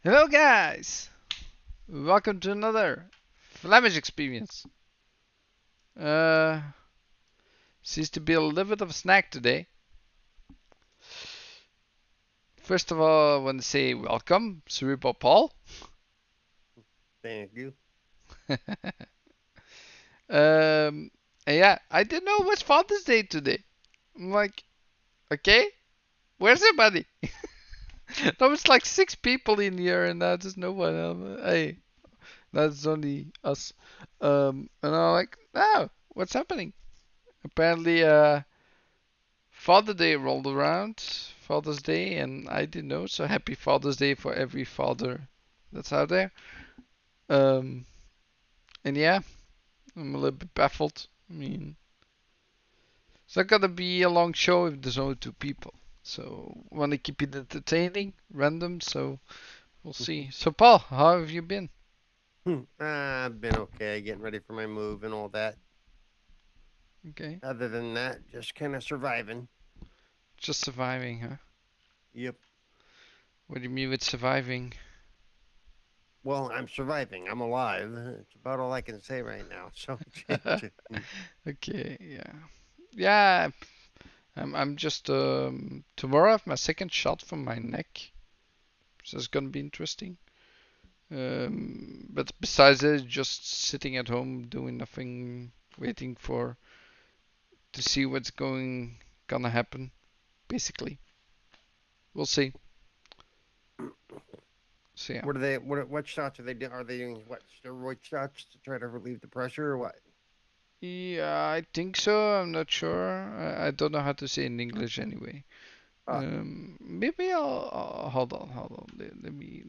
Hello guys! Welcome to another Flamish experience. Uh, Seems to be a little bit of a snack today. First of all, I want to say welcome, Cerebral Paul. Thank you. um, yeah, I didn't know it was Father's Day today. I'm like, okay, where's everybody? There was like 6 people in here and now there's no one. Hey, that's only us. And I'm like, oh, what's happening? Apparently, Father Day rolled around, Father's Day, and I didn't know. So happy Father's Day for every father that's out there. Um, and yeah, I'm a little bit baffled. I mean, it's not gonna be a long show if there's only 2 people. So want to keep it entertaining, random. So we'll see. So Paul, how have you been? I've been okay, getting ready for my move and all that. Okay, Other than that, just kind of surviving. just surviving, huh? Yep. What do you mean with surviving? Well, I'm surviving. I'm alive. It's about all I can say right now. So, Okay, yeah, yeah. I'm just tomorrow I have my second shot from my neck, so it's gonna be interesting. But besides it, just sitting at home doing nothing, waiting for to see what's gonna happen. Basically, we'll see. So yeah, what are they? What shots are they doing? Are they doing what steroid shots to try to relieve the pressure or what? yeah, I think so. I'm not sure. I don't know how to say in English anyway. Ah, Maybe I'll hold on, hold on. Let me.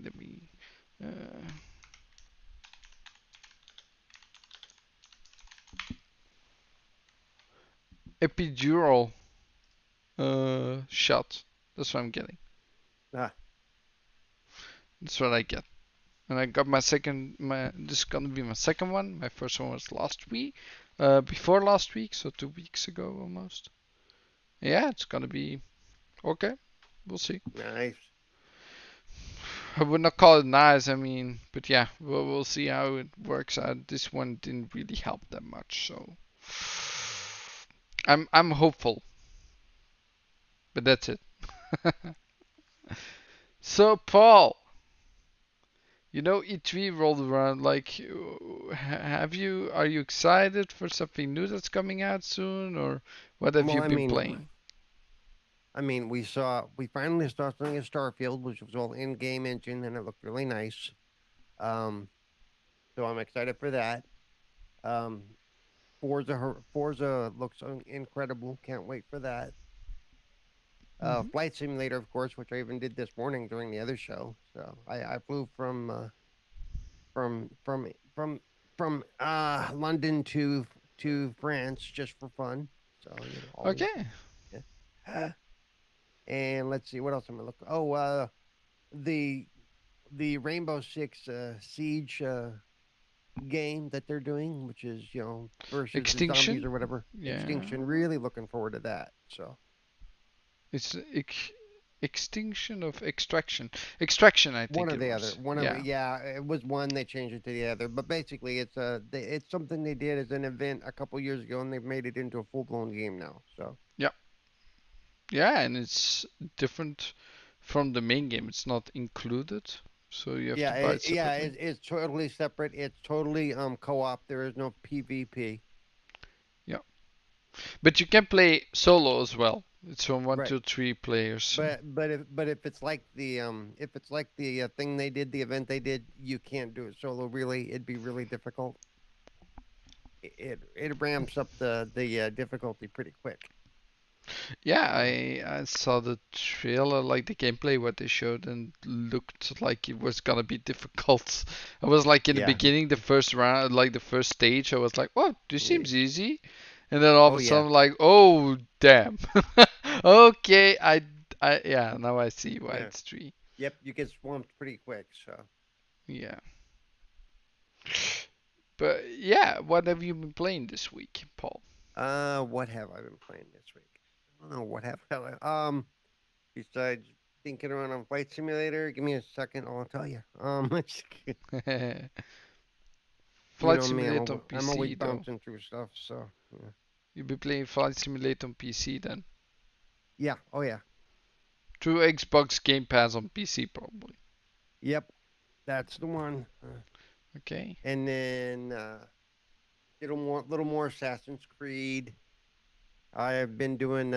Uh, Epidural shot. That's what I'm getting. ah. That's what I get. And I got my second. This is gonna be my second one. My first one was last week, before last week, so 2 weeks ago almost. Yeah, it's gonna be okay. We'll see. Nice. I would not call it nice. I mean, but yeah, we'll see how it works out. This one didn't really help that much, so I'm hopeful, but that's it. So Paul, E3 rolled around. Like, have you? Are you excited for something new that's coming out soon, or what have Well, you been playing? we finally saw something in Starfield, which was all in-game engine, and it looked really nice. Um, so I'm excited for that. Um, Forza looks incredible. Can't wait for that. Hmm. Flight Simulator, of course, which I even did this morning during the other show. So I flew from from from London to France just for fun. So always. Okay. Yeah. And let's see what else am I looking. Oh, the the Rainbow Six Siege game that they're doing, which is versus the zombies Extinction. or whatever. Yeah. Extinction. Really looking forward to that. So It's extinction of extraction. Extraction, I one think or it the other. was. One of Yeah. yeah, it was one. They changed it to the other, but basically, it's something they did as an event a couple years ago, and they've made it into a full blown game now. So Yeah. Yeah, and it's different from the main game. It's not included, so you have to buy it separately. it's totally separate. It's totally co-op. There is no PvP. Yeah. But you can play solo as well. It's from one Right. to three players. So. But if it's like the thing they did, the event they did, you can't do it solo. Really, it'd be really difficult. It ramps up the difficulty pretty quick. Yeah, So I saw the trailer, like the gameplay, what they showed, and looked like it was gonna be difficult. I was like in the yeah, beginning, the first round, like the first stage, I was like, "Whoa, this yeah. seems easy," and then all of Oh a yeah. sudden, like, "Oh, damn." Okay, yeah, now I see why Yeah. it's three. Yep. You get swamped pretty quick. So Yeah, but yeah, what have you been playing this week, Paul? what have I been playing this week? I don't know what have I besides. thinking around on Flight Simulator. Give me a second, I'll tell you. You Flight know me, Simulator on I'm always PC though. bouncing through stuff. So yeah, You'll be playing Flight Simulator on PC then. yeah, oh yeah, Through Xbox Game Pass on PC probably. yep, that's the one. Okay. And then little more Assassin's Creed. I've been doing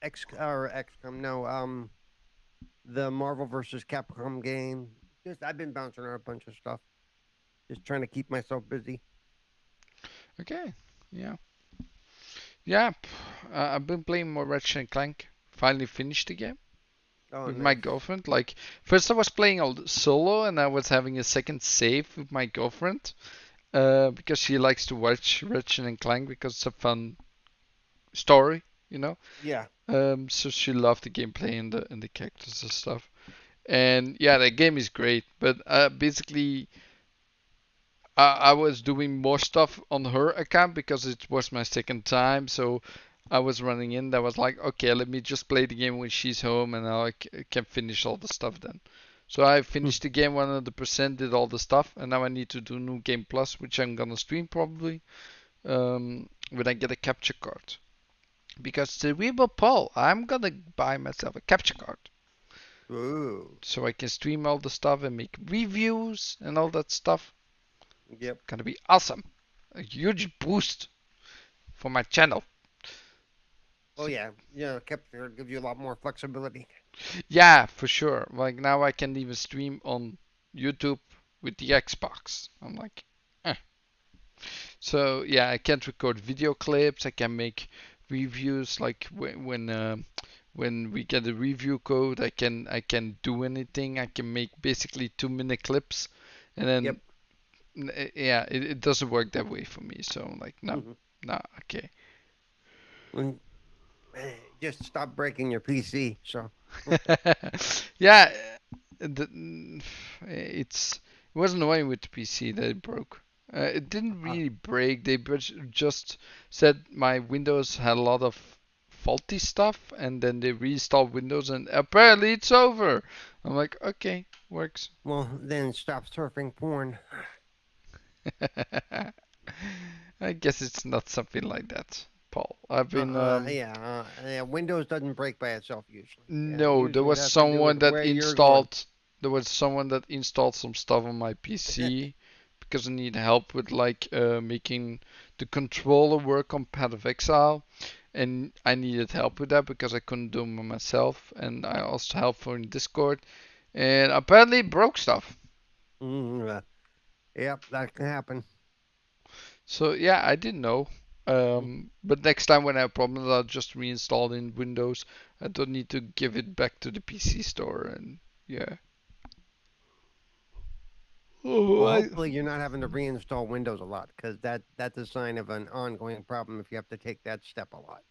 XCOM. No, the Marvel versus Capcom game. Just I've been bouncing around a bunch of stuff, just trying to keep myself busy. Okay. Yeah. Yeah. I've been playing more Ratchet and Clank. Finally finished the game Oh, with my nice. girlfriend. Like first I was playing all solo and I was having a second save with my girlfriend. Because she likes to watch Ratchet and Clank because it's a fun story, you know. Yeah. So she loved the gameplay and the characters and stuff. And yeah, the game is great. But basically, I was doing more stuff on her account because it was my second time. So I was running in. That was like, okay, let me just play the game when she's home, and I can finish all the stuff then. So I Hmm. finished the game 100%, did all the stuff, and now I need to do New Game Plus, which I'm gonna stream probably when I get a capture card. Because Cerebral Paul, I'm gonna buy myself a capture card Ooh. so I can stream all the stuff and make reviews and all that stuff. Yep. Gonna be awesome. A huge boost for my channel. Oh So, yeah. Yeah. Capture gives you a lot more flexibility. yeah, for sure. Like now I can even stream on YouTube with the Xbox. I'm like, eh. So yeah, I can't record video clips. I can make reviews like when we get a review code. I can do anything. I can make basically 2 minute clips, and Yep. then yeah, it doesn't work that way for me. So I'm like, no, Hmm. no, okay. And just stop breaking your PC. So. Yeah, it's it was annoying with the PC that it broke. It didn't Uh, really break. They just said my Windows had a lot of faulty stuff, and then they reinstalled Windows, and apparently it's over. I'm like, okay, works. well, then stop surfing porn. I guess it's not something like that, Paul. I've been Yeah. Windows doesn't break by itself usually. Yeah. no, there Usually it was has to do with someone that where you're going. installed some stuff on my PC because I need help with like making the controller work on Path of Exile, and I needed help with that because I couldn't do it myself, and I asked help for in Discord, and apparently it broke stuff. Mm, yep, that can happen. So yeah, I didn't know. Mm. But next time when I have problems, I'll just reinstall in Windows. I don't need to give it back to the PC store, and yeah. Oh, Well, hopefully you're not having to reinstall Windows a lot because that's a sign of an ongoing problem if you have to take that step a lot.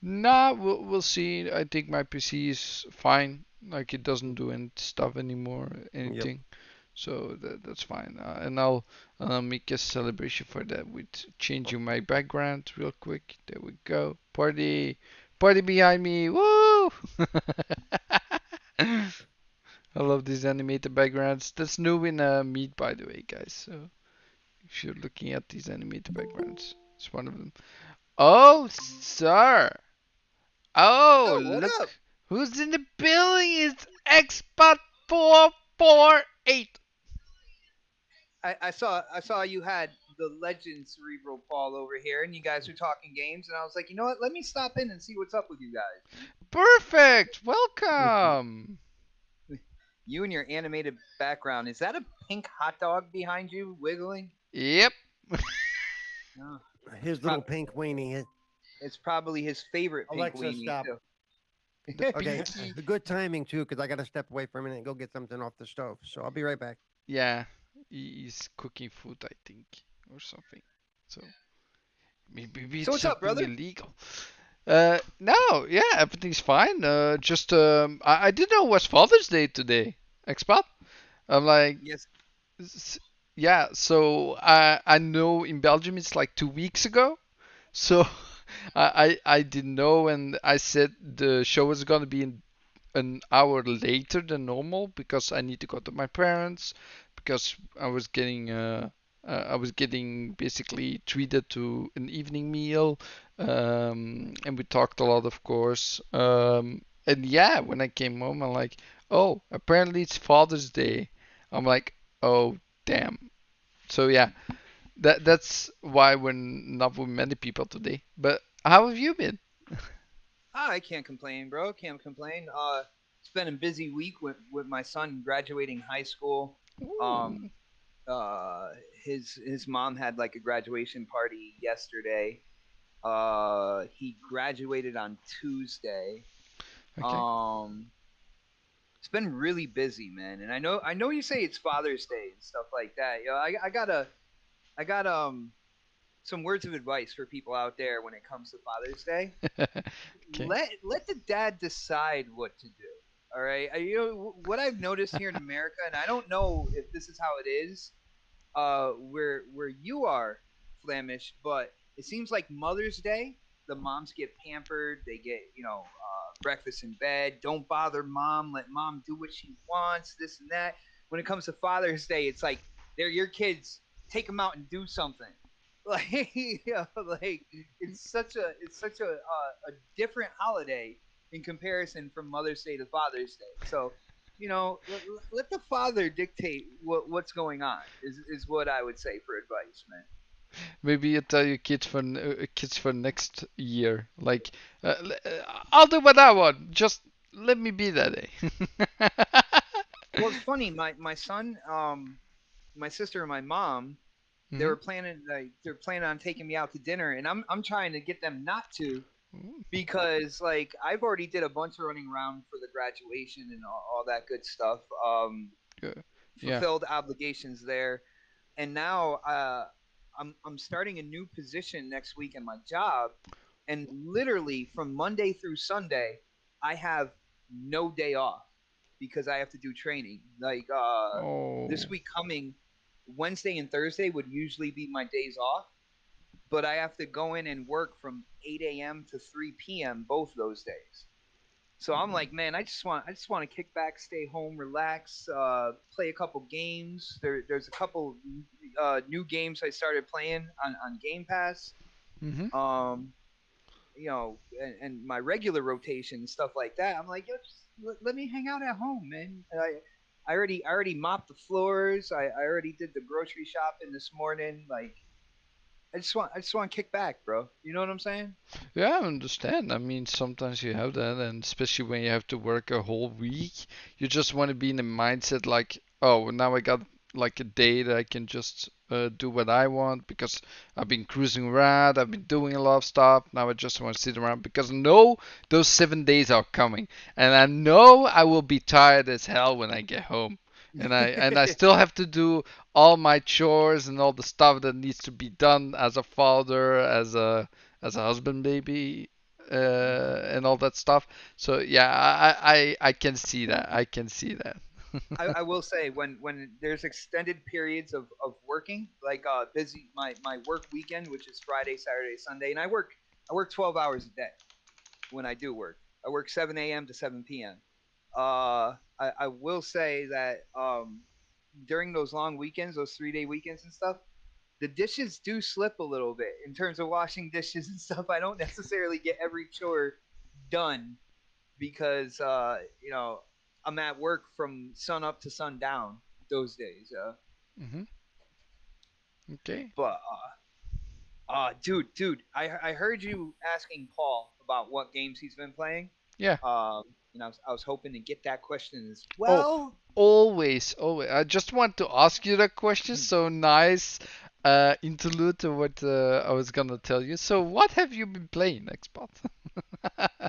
nah, we'll see. I think my PC is fine. Like it doesn't Mm. do any stuff anymore, Yep. anything. So that's fine. And I'll make a celebration for that with changing my background real quick. There we go. Party, party behind me. Woo! I love these animated backgrounds. That's new in Meet, by the way, guys. So if you're looking at these animated backgrounds, it's one of them. Oh, sir. Oh, Oh, what look up? who's in the building. It's Xbot448. I saw you had the legend Cerebral Paul over here, and you guys were talking games, and I was like, you know what? Let me stop in and see what's up with you guys. Perfect. Mhm. Welcome. You and your animated background. Is that a pink hot dog behind you wiggling? Yep. No, it's His little pink weenie. it's probably his favorite pink Alexa, weenie stop. too. Okay, Pinky. good timing too because I got to step away for a minute and go get something off the stove. So I'll be right back. Yeah. He's cooking food, I think, or something. So maybe So it's what's up, something brother? illegal. No, yeah, everything's fine. Just I didn't know it was Father's Day today. Expat. I'm like, Yes. yeah. So I know in Belgium it's like 2 weeks ago. So I didn't know, and I said the show was gonna be in an hour later than normal because I need to go to my parents because I was getting basically treated to an evening meal, and we talked a lot, of course. And yeah, when I came home, I'm like, oh, apparently it's Father's Day. I'm like, oh, damn. So yeah, that's why we're not with many people today. But how have you been? I can't complain, bro. Can't complain. It's been a busy week with my son graduating high school. Um, Ooh, uh, his mom had like a graduation party yesterday. He graduated on Tuesday. okay. Um, it's been really busy, man. And I know you say it's Father's Day and stuff like that. I got some words of advice for people out there when it comes to Father's Day. Okay. Let the dad decide what to do. All right, what I've noticed here in America, and I don't know if this is how it is where you are, Flamish, but it seems like Mother's Day, the moms get pampered. They get breakfast in bed. Don't bother mom. Let mom do what she wants. This and that. When it comes to Father's Day, it's like they're your kids. Take them out and do something. Like like it's such a different holiday in comparison from Mother's Day to Father's Day. So let the father dictate what's going on is what I would say for advice, man. Maybe you tell your kids for next year, like, I'll do what I want. Just let me be that day. Well, it's funny. My son, my sister, and my mom, Hmm. they're planning on taking me out to dinner, and I'm trying to get them not to because like I've already did a bunch of running around for the graduation and all that good stuff. Yeah. Yeah. Fulfilled obligations there, and now I'm starting a new position next week in my job, and literally from Monday through Sunday, I have no day off because I have to do training. Like Oh. this week coming, Wednesday and Thursday would usually be my days off, but I have to go in and work from 8 a.m. to 3 p.m. both those days. So I'm like, man, I just want to kick back, stay home, relax, play a couple games. There's a couple new games I started playing on Game Pass. Mm-hmm. Um, and my regular rotation and stuff like that. I'm like, yo, just let me hang out at home, man. I already mopped the floors. I already did the grocery shopping this morning. Like, I just want to kick back, bro. You know what I'm saying? Yeah, I understand. I mean, sometimes you have that, and especially when you have to work a whole week, you just want to be in the mindset like, oh, now I got like a day that I can just do what I want because I've been cruising around, I've been doing a lot of stuff. Now I just want to sit around because I know those 7 days are coming, and I know I will be tired as hell when I get home. And I still have to do all my chores and all the stuff that needs to be done as a father, as a husband, maybe, and all that stuff. So yeah, I can see that. I can see that. I will say when there's extended periods of working, like busy my work weekend, which is Friday, Saturday, Sunday, and I work 12 hours a day when I do work. I work 7 a.m. to 7 p.m. I will say that during those long weekends, those 3 day weekends and stuff, the dishes do slip a little bit in terms of washing dishes and stuff. I don't necessarily get every chore done because I'm at work from sun up to sundown those days. Hmm. Okay. But dude, I heard you asking Paul about what games he's been playing. Yeah. I was hoping to get that question as Oh, well. always, always. I just want to ask you that question. So nice interlude to what I was gonna tell you. So what have you been playing, Xbox?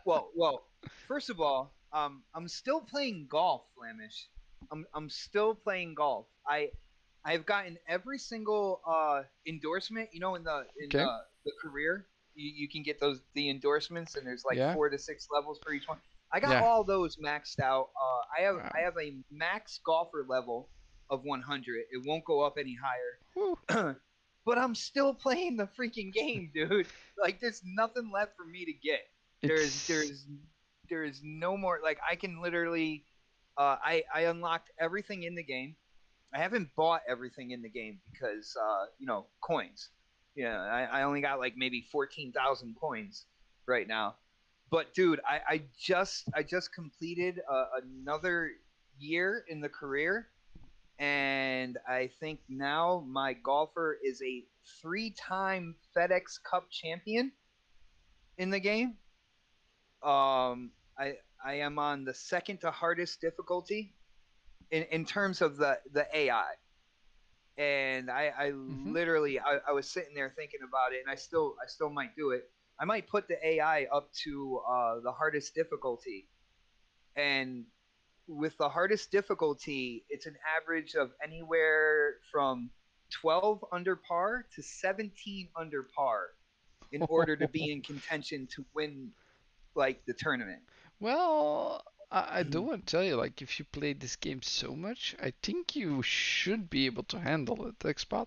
Well, first of all, I'm still playing golf, Flamish. I'm still playing golf. I've gotten every single endorsement. In Okay. the career, you can get the endorsements, and there's like Yeah. 4 to 6 levels for each one. I got Yeah. all those maxed out. I have Wow. I have a max golfer level of 100. It won't go up any Whew. higher. But I'm still playing the freaking game, dude. Like there's nothing left for me to get. There's It's there's there is no more. Like I can literally, I unlocked everything in the game. I haven't bought everything in the game because coins. Yeah, I only got like maybe 14,000 coins right now. But dude, I just completed another year in the career, and I think now my golfer is a three-time FedEx Cup champion in the game. Um, I am on the second to hardest difficulty in terms of the AI, and I Mm-hmm. literally I was sitting there thinking about it, and I still might do it. I might put the AI up to the hardest difficulty, and with the hardest difficulty, it's an average of anywhere from 12 under par to 17 under par in order to be in contention to win like the tournament. Well, I do want to tell you, like, if you play this game so much, I think you should be able to handle it, Expat.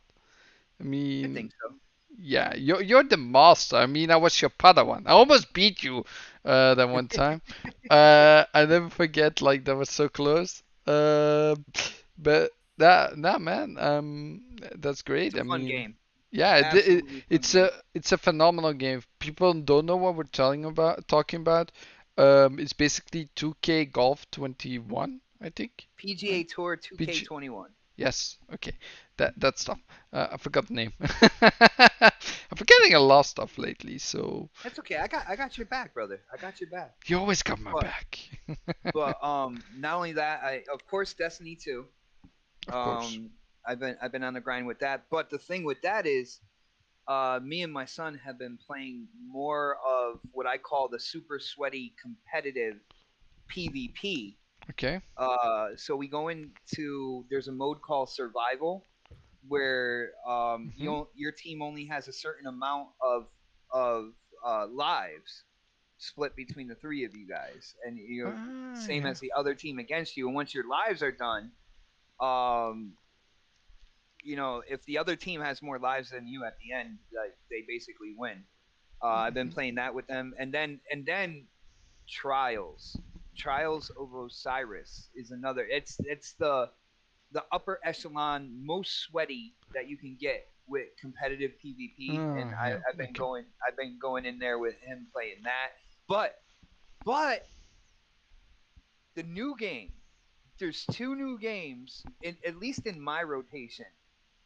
I I mean, think so. yeah, you're the master. I mean, I was your Padawan. I almost beat you that one time. I never forget, like, that was so close. But that, nah, man, that's It's great. a I fun mean, game. yeah, Absolutely fun it's game. a phenomenal game. People don't know what we're talking about. It's basically 2K Golf 21, I think, right? PGA Tour 2K21. Yes. Okay. That stuff. I forgot the name. I'm forgetting a lot of stuff lately. So That's okay. I got your back, brother. I got your back. you always got my But back. not only that, I of course Destiny 2. Of course. Um, I've been on the grind with that. But the thing with that is, me and my son have been playing more of what I call the super sweaty competitive PvP. Okay. So we go into there's a mode called Survival where Mhm. your team only has a certain amount of lives split between the three of you guys, and Ah, same yeah. as the other team against you. And once your lives are done, um, if the other team has more lives than you at the end, they basically win. I've been Mhm. playing that with them, and then Trials, Trials of Osiris is another. It's the upper echelon, most sweaty that you can get with competitive PvP, and Oh, yeah. I've been Okay. going in there with him playing that. But the new game, there's two new games, at least in my rotation,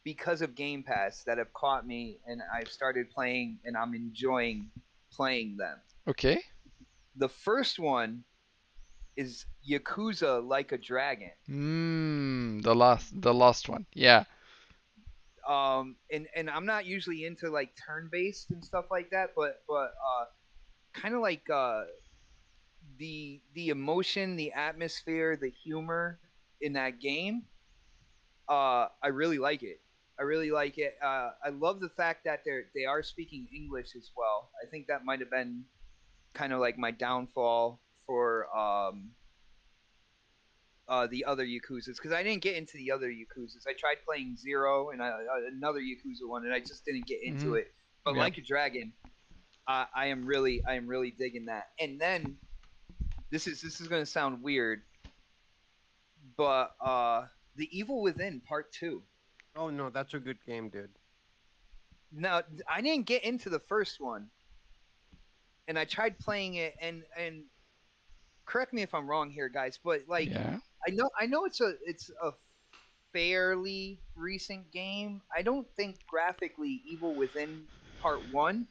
because of Game Pass that have caught me, and I've started playing, and I'm enjoying playing them. Okay. The first one is Yakuza Like a Dragon. The last one. Yeah. And I'm not usually into like turn based and stuff like that, but kind of like the emotion, the atmosphere, the humor in that game. I really like it. I really like it. I love the fact that they are speaking English as well. I think that might have been kind of like my downfall for the other Yakuzas, because I didn't get into the other Yakuzas. I tried playing Zero and another Yakuza one, and I just didn't get into Mhm. it. But Yeah. like a Dragon, I am really digging that. And then this is gonna sound weird, but the Evil Within Part Two. Oh no, that's a good game, dude. Now I didn't get into the first one, and I tried playing it, and correct me if I'm wrong here, guys, but like Yeah. I know it's a fairly recent game. I don't think graphically Evil Within Part One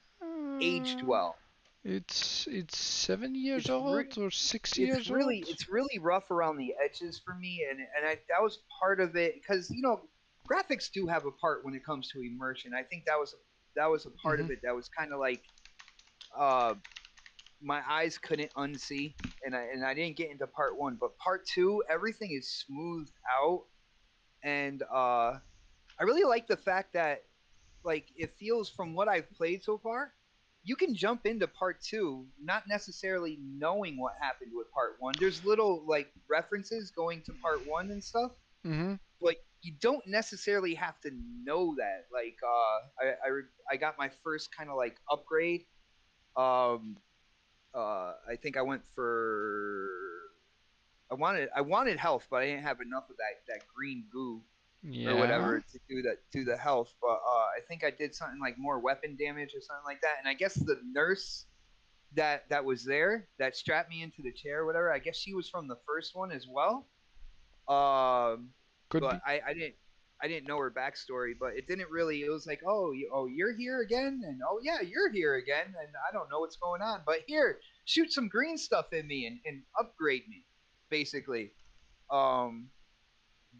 aged Uh, well. it's 7 years It's re- old or six it's years old. really it's really rough around the edges for me, that was part of it because graphics do have a part when it comes to immersion. I think that was a part Mhm. of it that was kind of like uh my eyes couldn't unsee, and I didn't get into part one, but part two, everything is smoothed out, and I really like the fact that like it feels from what I've played so far, you can jump into part two not necessarily knowing what happened with part one. There's little like references going to part one and stuff, Mhm. but you don't necessarily have to know that. Like I got my first kind of like upgrade. Um, I think I went for I wanted health, but I didn't have enough of that green goo or Yeah. whatever to do the health. But I think I did something like more weapon damage or something like that. And I guess the nurse that was there that strapped me into the chair or whatever, I guess she was from the first one as well. Um, Could but be. I didn't know her backstory, but it didn't really. It was like, oh, you're here again, and oh yeah, you're here again, and I don't know what's going on, but here, shoot some green stuff in me and upgrade me, basically. Um,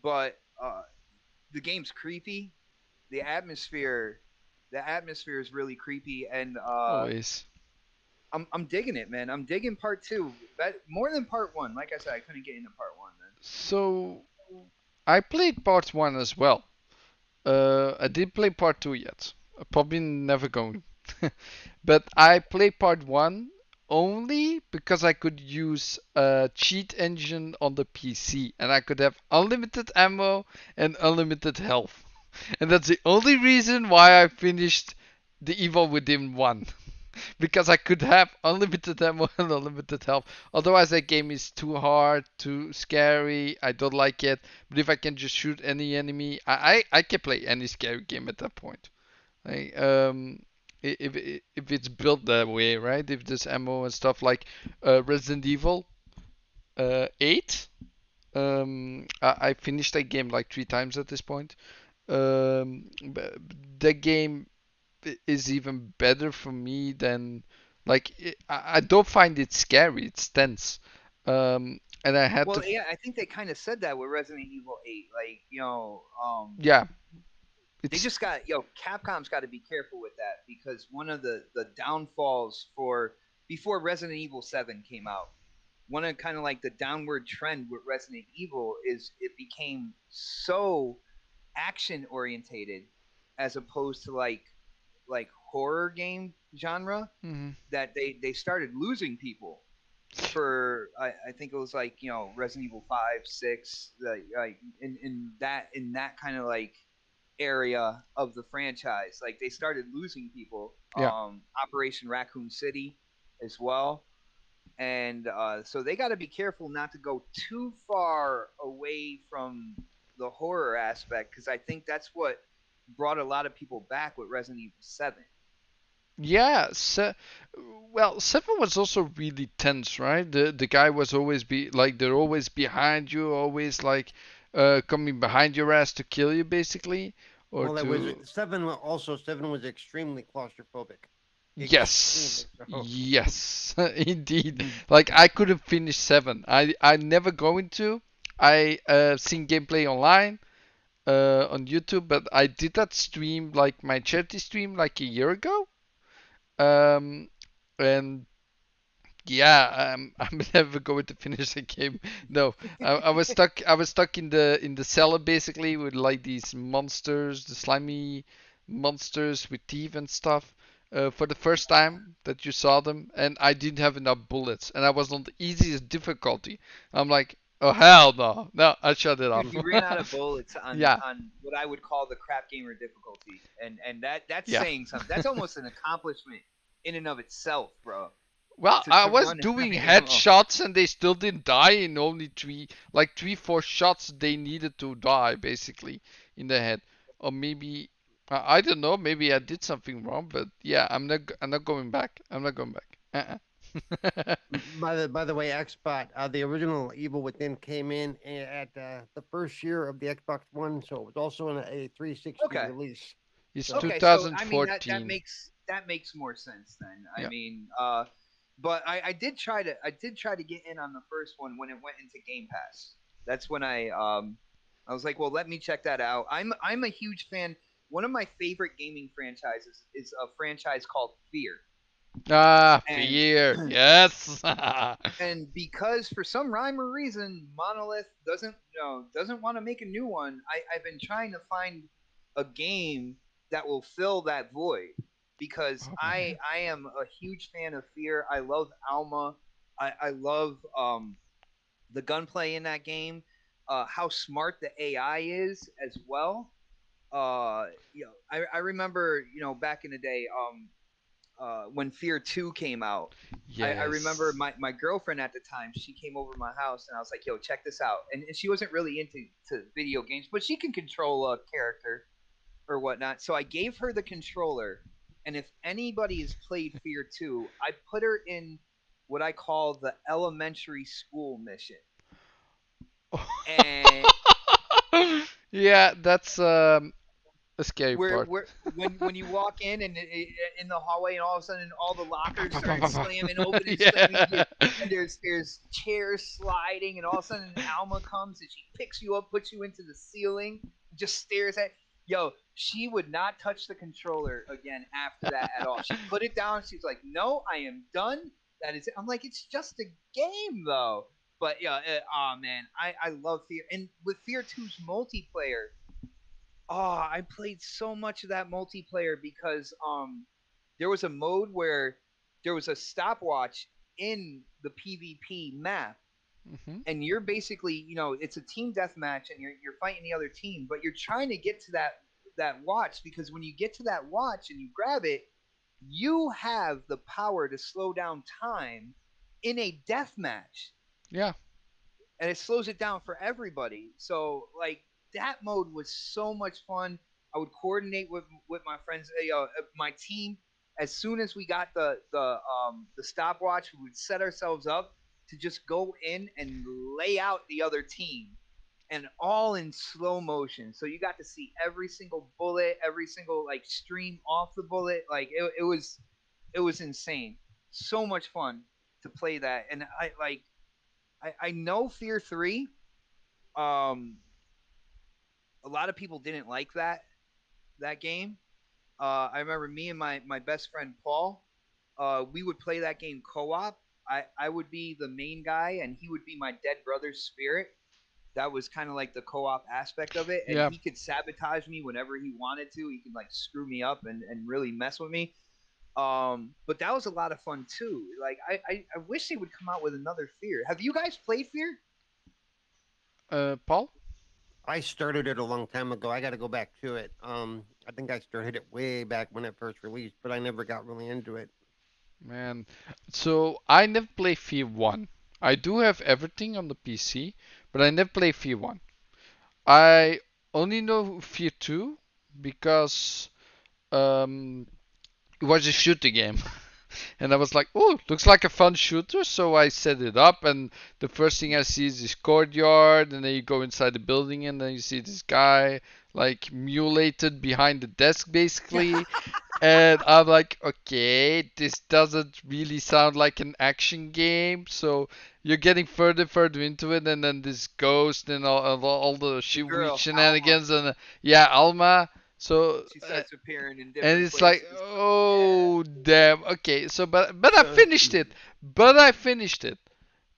but the game's creepy. The atmosphere, the atmosphere is really creepy, and Always. I'm digging it, man. I'm digging part two, more than part one. Like I said, I couldn't get into part one, man. So I played part one as well. I didn't play part two yet. Probably never going. But I played part one only because I could use a cheat engine on the PC and I could have unlimited ammo and unlimited health. And that's the only reason why I finished the Evil Within 1. Because I could have unlimited ammo and unlimited health. Otherwise, that game is too hard, too scary. I don't like it. But if I can just shoot any enemy, I can play any scary game at that point. Like, if it's built that way, right? If there's ammo and stuff like Resident Evil 8, I finished that game like 3 times at this point. That game is even better for me than like I don't find it scary. It's tense, and I had to Well, yeah, I think they kind of said that with Resident Evil 8. Like, yeah. they It's just got, Capcom's got to be careful with that because one of the downfalls for before Resident Evil 7 came out, one of kind of like the downward trend with Resident Evil is it became so action orientated as opposed to like horror game genre mhm. that they started losing people for I think it was like Resident Evil 5, 6, like in that kind of like area of the franchise, like they started losing people. Yeah. Operation Raccoon City as well, and so they got to be careful not to go too far away from the horror aspect because I think that's what brought a lot of people back with Resident Evil 7. Yeah, well, Seven was also really tense, right? The guy was always be like they're always behind you, always like coming behind your ass to kill you, basically, or Well, that was to seven. Also, seven was extremely claustrophobic. yes, Extremely so. yes, indeed. Like I couldn't finish Seven. I never going to. I seen gameplay online on YouTube, but I did that stream like my charity stream like a year ago. Um, and yeah, I'm never going to finish the game. No, I was stuck. I was stuck in the cellar basically with like these monsters, the slimy monsters with teeth and stuff. For the first time that you saw them, and I didn't have enough bullets, and I was on the easiest difficulty. I'm like, oh hell no, no, I shut it Dude, off. you ran out of bullets on Yeah, on what I would call the crap gamer difficulty, and that's yeah. saying something. That's almost an accomplishment in and of itself, bro. Well, I To was run doing high ammo. headshots and they still didn't die in only three, 4 shots they needed to die basically in the head. Or maybe I don't know. Maybe I did something wrong, but yeah, I'm not going back. I'm not going back. Uh-uh. By the way, Xbot, the original Evil Within came in at the first year of the Xbox One, so it was also in a 360 Okay. release. It's So Okay, so I mean that 2014. makes more sense then. I Yeah. mean, but I did try to get in on the first one when it went into Game Pass. That's when I was like, well, let me check that out. I'm a huge fan. One of my favorite gaming franchises is a franchise called Fear, Ah, and fear. Yes. and because for some rhyme or reason Monolith doesn't want to make a new one, I've been trying to find a game that will fill that void because Oh I man. I am a huge fan of Fear. I love Alma. I love the gunplay in that game. How smart the AI is as well. I remember back in the day. when Fear 2 came out. I remember Yes. my girlfriend at the time, she came over to my house and I was like, yo, check this out. And she wasn't really into video games, but she can control a character or whatnot. So I gave her the controller. And if anybody has played Fear 2, I put her in what I call the elementary school mission. And Yeah, that's a scary part. where when you walk in and in the hallway and all of a sudden all the lockers start slamming open and slamming Yeah. and there's chairs sliding and all of a sudden Alma comes and she picks you up, puts you into the ceiling, just stares at she would not touch the controller again after that at all. She put it down. She's like, no, I am done. That is it. I'm like, it's just a game though. But yeah, oh man, I love Fear, and with Fear 2's multiplayer, I played so much of that multiplayer because there was a mode where there was a stopwatch in the PvP map, Hmm. and you're basically, it's a team deathmatch and you're fighting the other team, but you're trying to get to that watch, because when you get to that watch and you grab it, you have the power to slow down time in a deathmatch, Yeah. and it slows it down for everybody. So like that mode was so much fun. I would coordinate with my friends, my team. As soon as we got the stopwatch, we would set ourselves up to just go in and lay out the other team, and all in slow motion. So you got to see every single bullet, every single like stream off the bullet. Like it was insane. So much fun to play that, and I know Fear 3. Um, a lot of people didn't like that game. I remember me and my best friend Paul. We would play that game co-op. I would be the main guy, and he would be my dead brother's spirit. That was kind of like the co-op aspect of it, and Yeah. he could sabotage me whenever he wanted to. He could like screw me up and really mess with me. But that was a lot of fun too. Like I wish they would come out with another Fear. Have you guys played Fear? Paul? I started it a long time ago. I got to go back to it. I think I started it way back when it first released, but I never got really into it. Man. So I never play Fear 1. I do have everything on the PC, but I never play Fear 1. I only know Fear 2 because um, it was a shooting game. And I was like, oh, looks like a fun shooter. So I set it up, and the first thing I see is this courtyard, and then you go inside the building, and then you see this guy like mutilated behind the desk, basically. And I'm like, okay, this doesn't really sound like an action game. So you're getting further and further into it, and then this ghost and all the The girl Alma, shenanigans, and yeah, Alma. So she starts appearing in and different it's like, places. Yeah. oh damn. Okay, so but I So, finished it. But I finished it.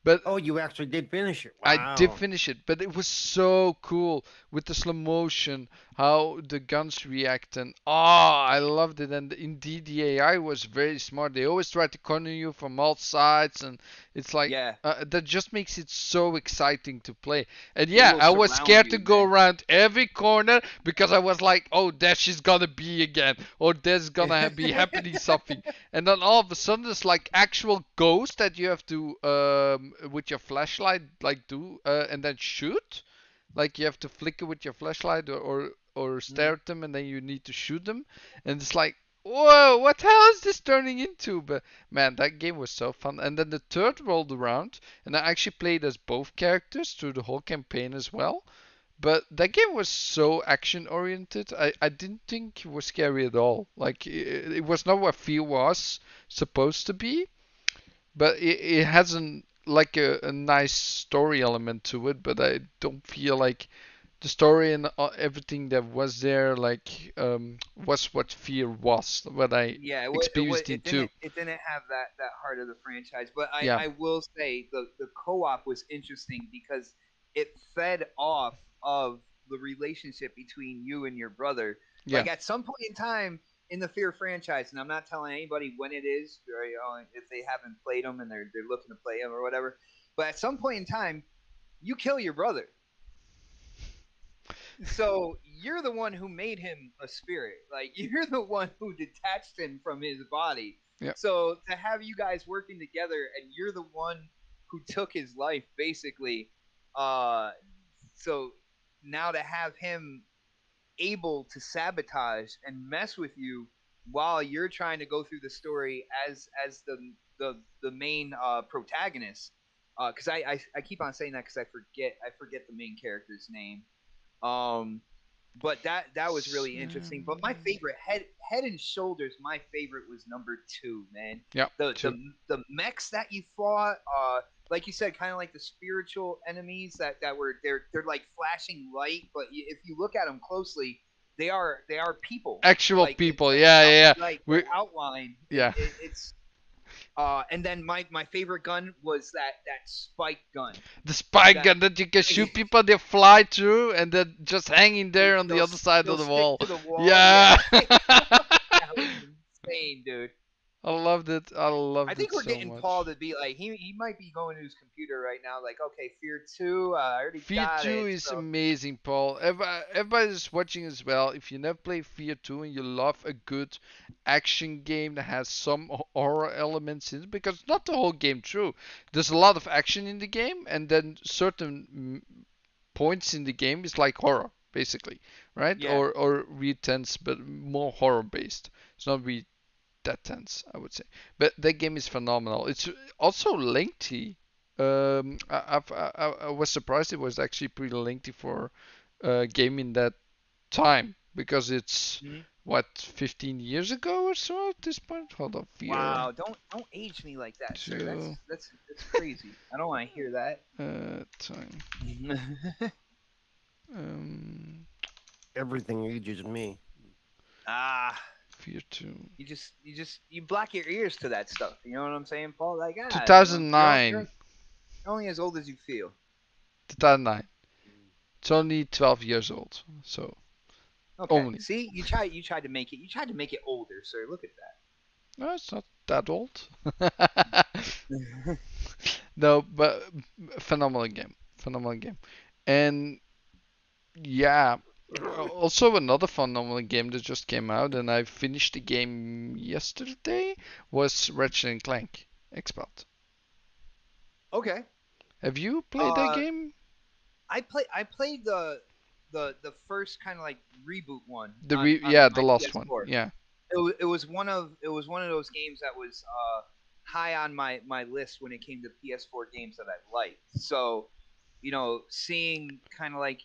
But oh, you actually did finish it. I did Wow. finish it, but it was so cool with the slow motion, how the guns react, and I loved it. And indeed, the AI was very smart. They always try to corner you from all sides, and it's like Yeah. that just makes it so exciting to play. And They yeah, will I was surround scared to you, go man. around every corner because I was like, oh, there she's gonna be again, or there's gonna be happening something. And then all of a sudden there's like actual ghosts that you have to with your flashlight like do and then shoot. Like you have to flicker with your flashlight or stare Mhm. at them, and then you need to shoot them. And it's like, whoa, what the hell is this turning into? But man, that game was so fun. And then the third rolled around, and I actually played as both characters through the whole campaign as well. But that game was so action oriented. I didn't think it was scary at all. Like it was not what Fear was supposed to be, but it has like a nice story element to it. But I don't feel like the story and everything that was there was what Fear was, what I Yeah, experienced in it two. didn't have that heart of the franchise, but Yeah, I will say the co-op was interesting because it fed off of the relationship between you and your brother. yeah, Like at some point in time in the Fear franchise, and I'm not telling anybody when it is, or if they haven't played them and they're looking to play them or whatever. But at some point in time, you kill your brother, so you're the one who made him a spirit. Like you're the one who detached him from his body. Yeah. So to have you guys working together, and you're the one who took his life, basically. Uh, so now to have him able to sabotage and mess with you while you're trying to go through the story as the main protagonist. Because I keep on saying that because I forget the main character's name. Um, but that was really interesting. But my favorite, head and shoulders, my favorite was number two, man. Yeah. The the Two. the mechs that you fought, like you said, kind of like the spiritual enemies that were they're like flashing light, but if you look at them closely, they are people. Actual Like it's people. Yeah. Yeah. Yeah. like the We. outline. Yeah. It's and then my favorite gun was that spike gun. The spike That gun that you can shoot people, they fly through, and then just hanging there on the they'll other side of they'll the stick wall. to the wall. Yeah. Yeah, that was insane, dude. I loved it. I I loved it think we're so getting Paul much. to be like he might be going to his computer right now, like, okay, Fear 2, I already Fear got 2 it. is So amazing, Paul. Everybody's watching as well. If you never play Fear 2 and you love a good action game that has some horror elements in it, because not the whole game true. There's a lot of action in the game, and then certain points in the game is like horror, basically, right? yeah. Or weird tense, but more horror based. It's not really that tense, I would say. But that game is phenomenal. It's also lengthy. I was surprised it was actually pretty lengthy for a game in that time because it's Hmm. what 15 years ago or so at this point. Hold on, Fear Wow, don't age me like that, sir. two That's crazy. I don't want to hear that. time. Um, Everything ages me. Ah, Fear two. you block your ears to that stuff. You know what I'm saying, Paul? Like, you're 2009. only as old as you feel. 2009. It's only 12 years old, so Okay. only. See, you tried to make it older, sir. Look at No, it's not that old. that. No, but phenomenal game. Phenomenal game. And yeah, also another phenomenal game that just came out, and I finished the game yesterday, was Ratchet and Clank Expert. Okay. Have you played that Uh, game? I played the first kind of like reboot one on Yeah, the my last one. PS4. Yeah. It was one of those games that was high on my list when it came to PS4 games that I liked. So, seeing kind of like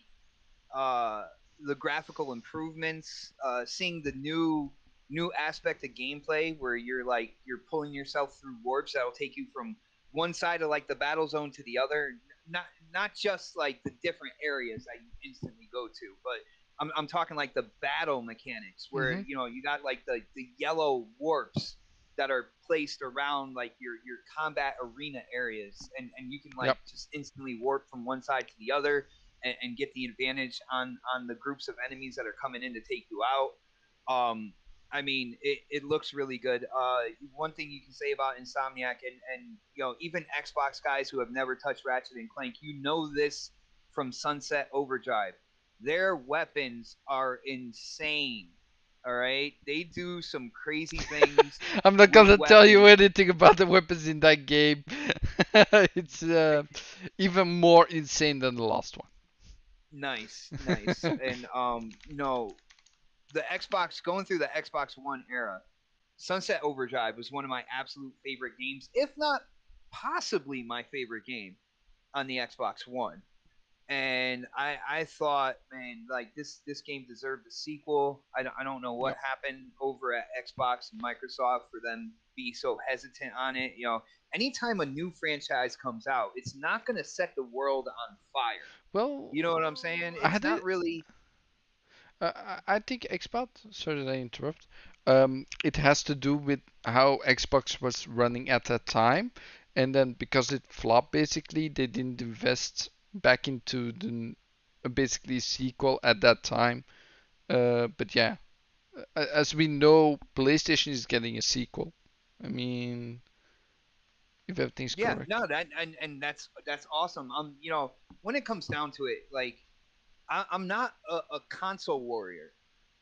uh, the graphical improvements, seeing the new aspect of gameplay where you're pulling yourself through warps that'll take you from one side of like the battle zone to the other. Not just like the different areas that you instantly go to, but I'm talking like the battle mechanics where Mhm. you got like the yellow warps that are placed around like your combat arena areas, and you can like Yep. just instantly warp from one side to the other and get the advantage on the groups of enemies that are coming in to take you out. I mean, it looks really good. One thing you can say about Insomniac and even Xbox guys who have never touched Ratchet and Clank, this from Sunset Overdrive. Their weapons are insane. All right, they do some crazy things I'm not with gonna tell you weapons. anything about the weapons in that game. It's even more insane than the last Nice, nice, one. and the Xbox going through the Xbox One era, Sunset Overdrive was one of my absolute favorite games, if not possibly my favorite game on the Xbox One. And I thought, man, like this game deserved a sequel. I don't know what Yep. happened over at Xbox and Microsoft for them be so hesitant on it. Anytime a new franchise comes out, it's not going to set the world on fire. Well, You know what I'm saying? I It's had not it. really. I think Xbox. Sorry that I interrupt. It has to do with how Xbox was running at that time, and then because it flopped, basically they didn't invest back into the basically sequel at that time. But yeah, as we know, PlayStation is getting a sequel. I mean, if everything's Yeah, correct. no, and that's awesome. When it comes down to it, like I'm not a console warrior.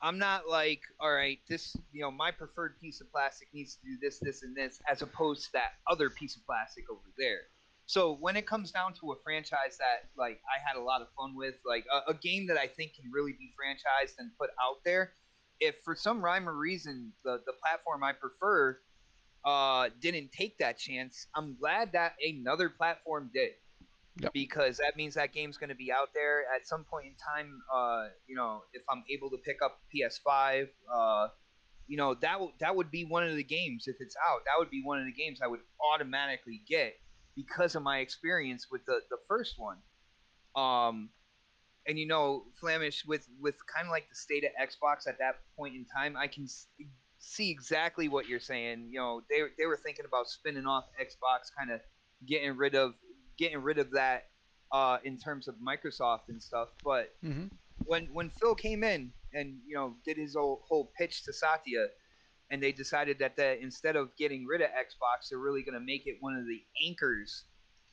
I'm not like, all right, this, my preferred piece of plastic needs to do this, this, and this, as opposed to that other piece of plastic over there. So when it comes down to a franchise that like I had a lot of fun with, like a game that I think can really be franchised and put out there, if for some rhyme or reason the platform I prefer didn't take that chance, I'm glad that another platform did, Yep. because that means that game's going to be out there at some point in time. If I'm able to pick up PS5, that would be one of the games. If it's out, that would be one of the games I would automatically get because of my experience with the first one. Um, and Flamish, with kind of like the state of Xbox at that point in time, I can see exactly what you're saying. They were thinking about spinning off Xbox, kind of getting rid of getting rid of that in terms of Microsoft and stuff. But Hmm. when Phil came in and did his whole pitch to Satya, and they decided that instead of getting rid of Xbox, they're really going to make it one of the anchors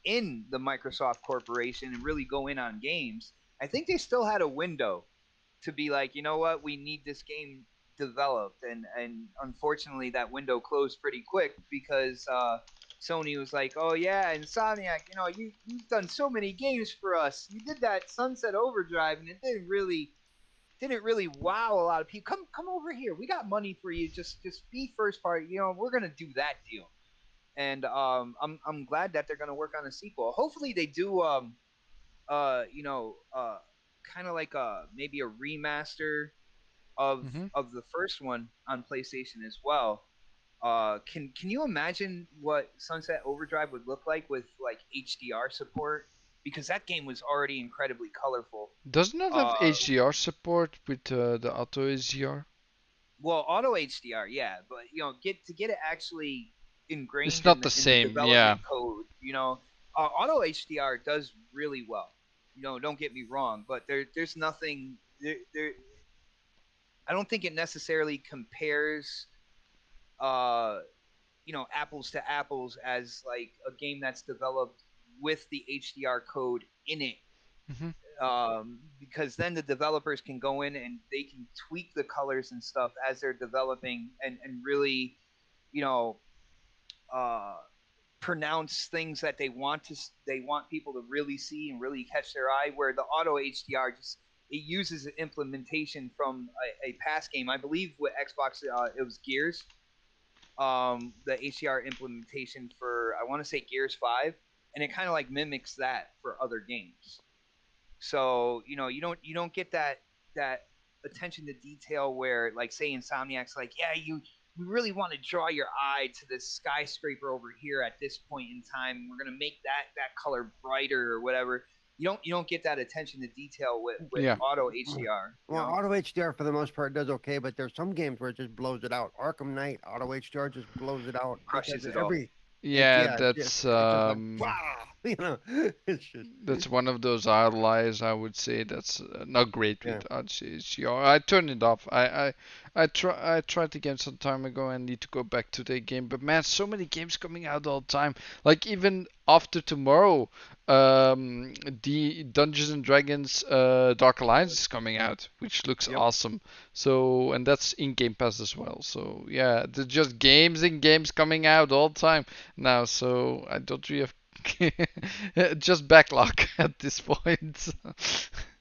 in the Microsoft corporation and really go in on games. I think they still had a window to be like, you know what, we need this game developed, and unfortunately that window closed pretty quick because Sony was like, oh yeah, Insomniac, you've done so many games for us. You did that Sunset Overdrive, and it didn't really wow a lot of people. Come over here. We got money for you. Just be first party. We're gonna do that deal. And I'm glad that they're gonna work on a sequel. Hopefully they do uh you know uh kind of like maybe a remaster of Hmm. of the first one on PlayStation as well. Can you imagine what Sunset Overdrive would look like with like HDR support? Because that game was already incredibly colorful. Does not have Uh, HDR support with the auto HDR. Well, auto HDR, yeah, but get it actually It's ingrained in not the the in the same. development Yeah. code. Auto HDR does really well. Don't get me wrong, but there's nothing there. I don't think it necessarily compares, uh, apples to apples as like a game that's developed with the HDR code in it, Hmm. because then the developers can go in and they can tweak the colors and stuff as they're developing, and really, you know, uh, pronounce things that they want people to really see and really catch their eye. Where the auto HDR just it uses an implementation from a past game. I believe with Xbox, it was Gears. The HDR implementation for I want to say Gears 5, and it kind of like mimics that for other games. So you don't get that attention to detail where like say Insomniac's like, yeah, we really want to draw your eye to this skyscraper over here at this point in time. We're gonna make that color brighter or whatever. You don't get that attention to detail with Yeah. auto HDR. Well, auto HDR for the most part does okay, but there's some games where it just blows it out. Arkham Knight auto HDR just blows it out. It does Crushes it it all. Yeah, yeah, that's it's just like wow, it's just that's one of those outliers, I would say. That's not great yeah. with HDR. I turned it off. I tried again some time ago and need to go back to the game. But man, so many games coming out all the time. Like even after tomorrow, the Dungeons and Dragons Dark Alliance is coming out, which looks Yep. awesome. So and that's in Game Pass as well. So yeah, there's just games and games coming out all the time now. So I don't really have just backlog at this point.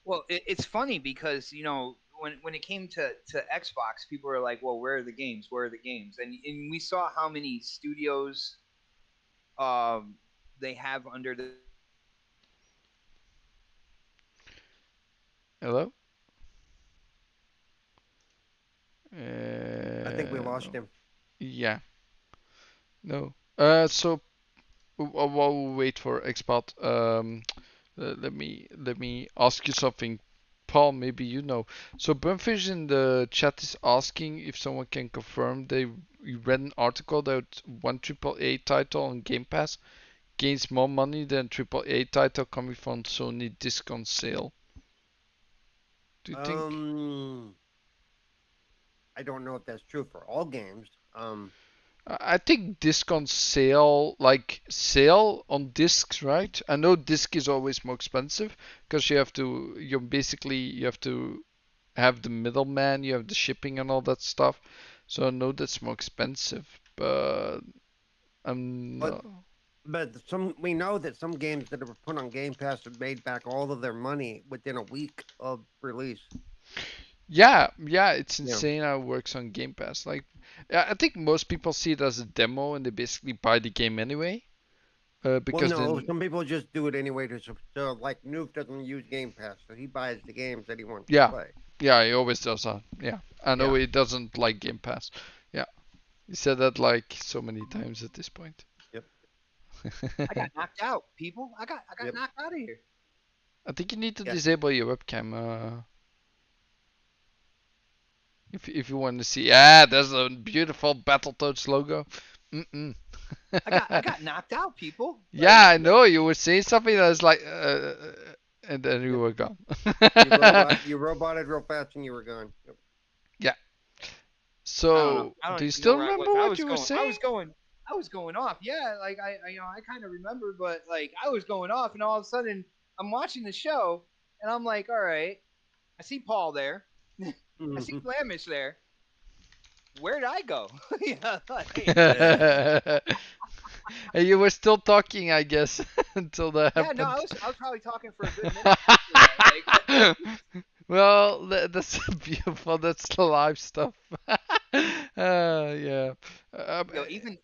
Well, it's funny because when it came to Xbox, people were like, "Well, where are the games? Where are the games?" And we saw how many studios um they have under the Hello? I think we lost No. him. Yeah. No. So while we wait for Xbox, let me ask you something, Paul. Maybe you know. So Bumfish in the chat is asking if someone can confirm they read an article that one AAA title on Game Pass gains more money than AAA title coming from Sony discount sale. Do you think? Um, I don't know if that's true for all games. I think disc on sale, like sale on discs, right? I know disc is always more expensive because you have to have the middleman, you have the shipping and all that stuff. So I know that's more expensive, but I'm But not. we know that some games that are put on Game Pass have made back all of their money within a week of release. Yeah, yeah, it's Yeah. insane how it works on Game Pass. Like, I think most people see it as a demo and they basically buy the game anyway. Well, Because no, then, some people just do it anyway so like Noob doesn't use Game Pass, so he buys the games that he wants to yeah, play. yeah, he always does that. Yeah, I know Yeah. he doesn't like Game Pass. Yeah, he said that like so many times at this point. Yep. I got knocked out, people. I got Yep. knocked out of here. I think you need to Yeah. disable your webcam. If you want to see, yeah, there's a beautiful Battletoads logo. Mm-mm. I got knocked out, people. Yeah, I know. You were saying something that was like, and then you Yep. were gone. You roboted real fast and you were gone. Yep. Yeah. I So, don't do you even still know where I was. remember what you were saying? I was going off. Yeah, like I kind of remember, but like I was going off, and all of a sudden I'm watching the show, and I'm like, all right, I see Paul there, I see Flamish there. Where did I go? Yeah, And you were still talking, I guess, until that yeah. happened. No, I was probably talking for a good minute after that. Like, Well, that's beautiful. That's the live stuff. Yeah.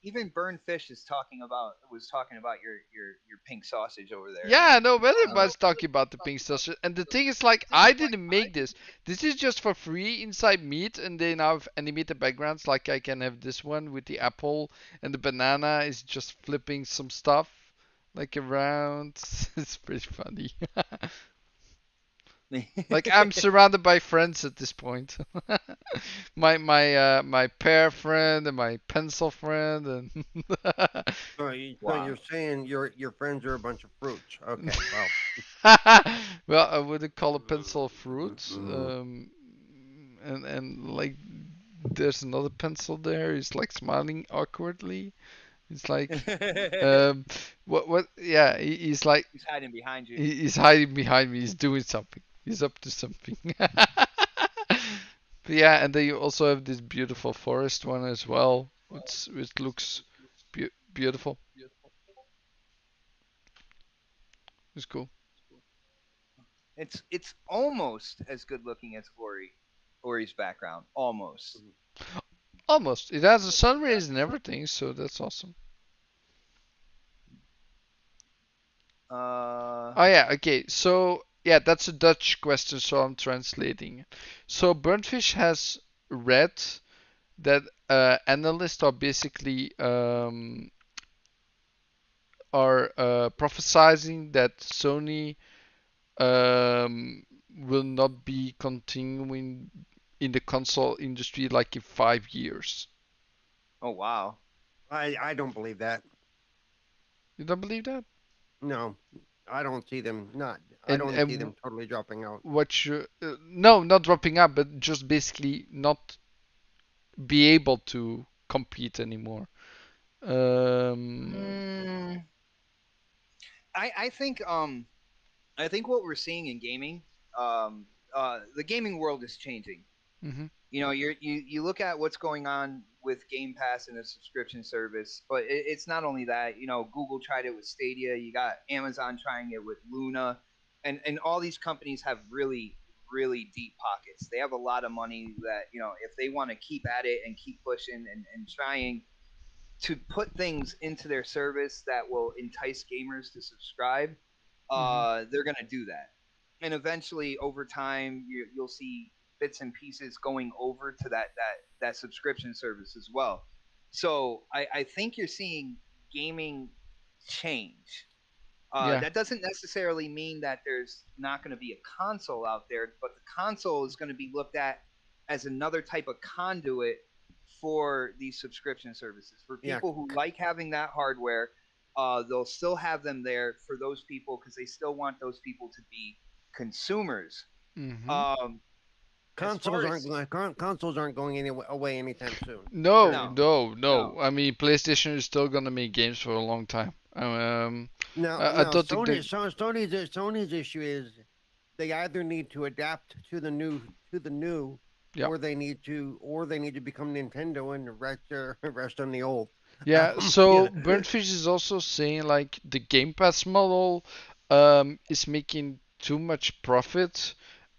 even Burn Fish was talking about your pink sausage over there. Yeah, no, everybody's talking about the pink sausage. And the thing is, like, I didn't make this. This is just for free inside Meat, and they now have animated backgrounds. Like, I can have this one with the apple, and the banana is just flipping some stuff, like, around. It's pretty funny. Like, I'm surrounded by friends at this point. My pear friend and my pencil friend and So Wow. you're saying your friends are a bunch of fruits. Okay, well. well, I wouldn't call a pencil a fruit. And like there's another pencil there. He's like smiling awkwardly. He's like what yeah, he's like He's hiding behind you. he's hiding behind me. He's doing something. He's up to something. But yeah, and then you also have this beautiful forest one as well, which looks beautiful. It's cool. It's almost as good looking as Ori's background. Almost. Almost. It has a sun rays and everything, so that's awesome. Oh yeah, okay. So yeah, that's a Dutch question, so I'm translating. So Burnfish has read that analysts are basically are prophesizing that Sony will not be continuing in the console industry like in 5 years. Oh wow. I don't believe that. You don't believe that? No, I don't see them not. I don't see them totally dropping out. What you no, not dropping out, but just basically not be able to compete anymore. I think I think what we're seeing in gaming, the gaming world is changing. Mm-hmm. You know, you look at what's going on with Game Pass and a subscription service, but it's not only that. You know, Google tried it with Stadia. You got Amazon trying it with Luna, and all these companies have really deep pockets. They have a lot of money that, you know, if they want to keep at it and keep pushing and trying to put things into their service that will entice gamers to subscribe, they're going to do that. And eventually, over time, you'll see bits and pieces going over to that subscription service as well. So I think you're seeing gaming change. Yeah. That doesn't necessarily mean that there's not going to be a console out there, but the console is going to be looked at as another type of conduit for these subscription services. For people who like having that hardware, they'll still have them there for those people because they still want those people to be consumers. Mm-hmm. Consoles aren't going away anytime soon. No. I mean, PlayStation is still gonna make games for a long time. I don't think Sony's issue is they either need to adapt to the new, Yeah. or they need to become Nintendo and rest on the old. Yeah, You so know, Burnfish is also saying like the Game Pass model is making too much profit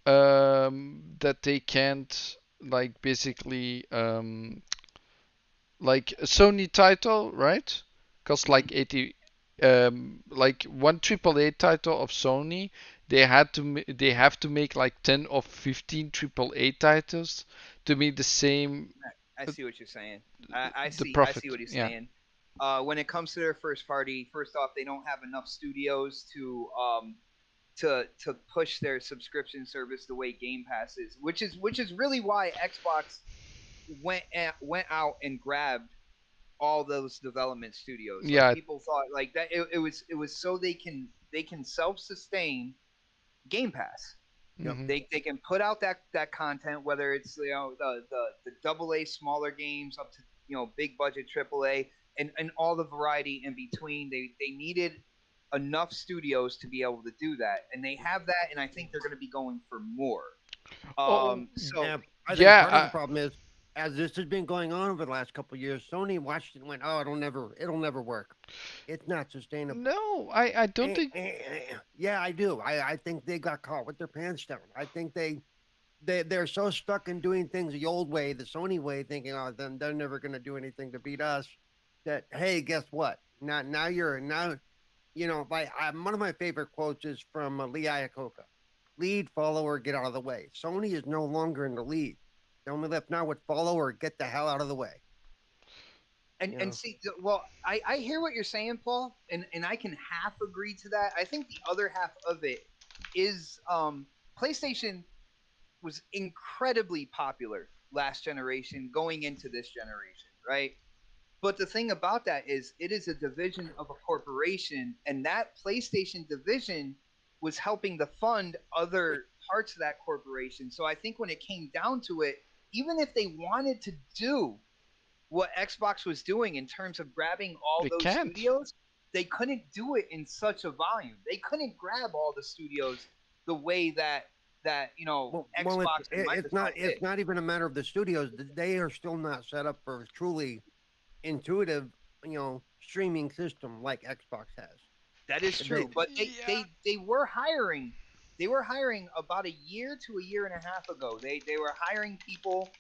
that they can't like basically like a Sony title, right? Cost like 80 like one AAA title of Sony, they have to make like 10 or 15 AAA titles to make the same I uh, see what you're saying. the I see profit. what he's Yeah. saying. When it comes to their first party, first off, they don't have enough studios to push their subscription service the way Game Pass is, which is really why Xbox went out and grabbed all those development studios. Like Yeah. people thought like that it was so they can self sustain Game Pass. yep. Hmm. They can put out that content, whether it's the double A smaller games up to big budget triple A, and all the variety in between. They needed enough studios to be able to do that, and they have that, and I think they're going to be going for more. Oh, So And I think yeah. part of the problem is, as this has been going on over the last couple of years, Sony watched it and went, "Oh, it'll never work. It's not sustainable." No, I don't think. Yeah, I do. I think they got caught with their pants down. I think they're so stuck in doing things the old way, the Sony way, thinking, "Oh, then they're never going to do anything to beat us." That hey, guess what? Now like one of my favorite quotes is from Lee Iacocca: "Lead, follow, or get out of the way." Sony is no longer in the lead. They're only left now with follow or get the hell out of the way. You and know, see, well, I hear what you're saying, Paul, and I can half agree to that. I think the other half of it is PlayStation was incredibly popular last generation going into this generation, right? But the thing about that is it is a division of a corporation, and that PlayStation division was helping to fund other parts of that corporation. So I think when it came down to it, even if they wanted to do what Xbox was doing in terms of grabbing all They those can't. studios, they couldn't do it in such a volume. They couldn't grab all the studios the way that well, Xbox and Microsoft did. it's not even a matter of the studios. They are still not set up for a truly intuitive, streaming system like Xbox has. That is They true, but Yeah. they were hiring. They were hiring about a year to a year and a half ago. They were hiring people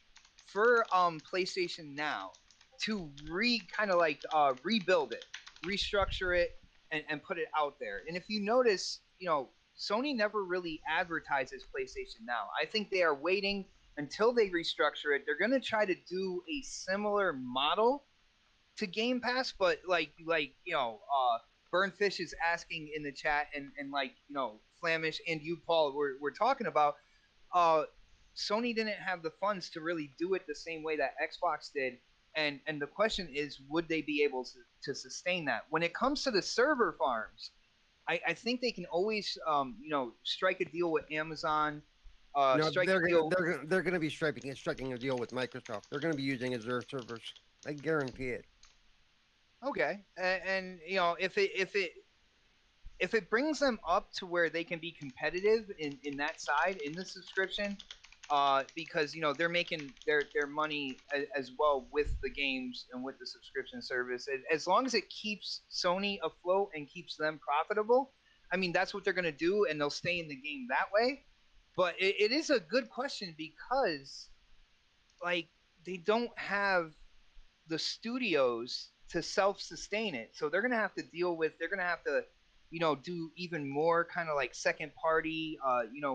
for PlayStation Now to kind of like rebuild it, restructure it, and put it out there. And if you notice, Sony never really advertises PlayStation Now. I think they are waiting until they restructure it. They're going to try to do a similar model to Game Pass, but Burnfish is asking in the chat, and Flamish and you, Paul, we're talking about. Uh, Sony didn't have the funds to really do it the same way that Xbox did, and the question is, would they be able to sustain that? When it comes to the server farms, I think they can always strike a deal with Amazon, no, strike a deal. they're gonna be striking a deal with Microsoft. They're gonna be using Azure servers. I guarantee it. Okay, and if it brings them up to where they can be competitive in that side in the subscription, because they're making their money as well with the games and with the subscription service. As long as it keeps Sony afloat and keeps them profitable, I mean that's what they're gonna do, and they'll stay in the game that way. But it is a good question because like they don't have the studios to self-sustain it. So they're going to have to do even more kind of like second party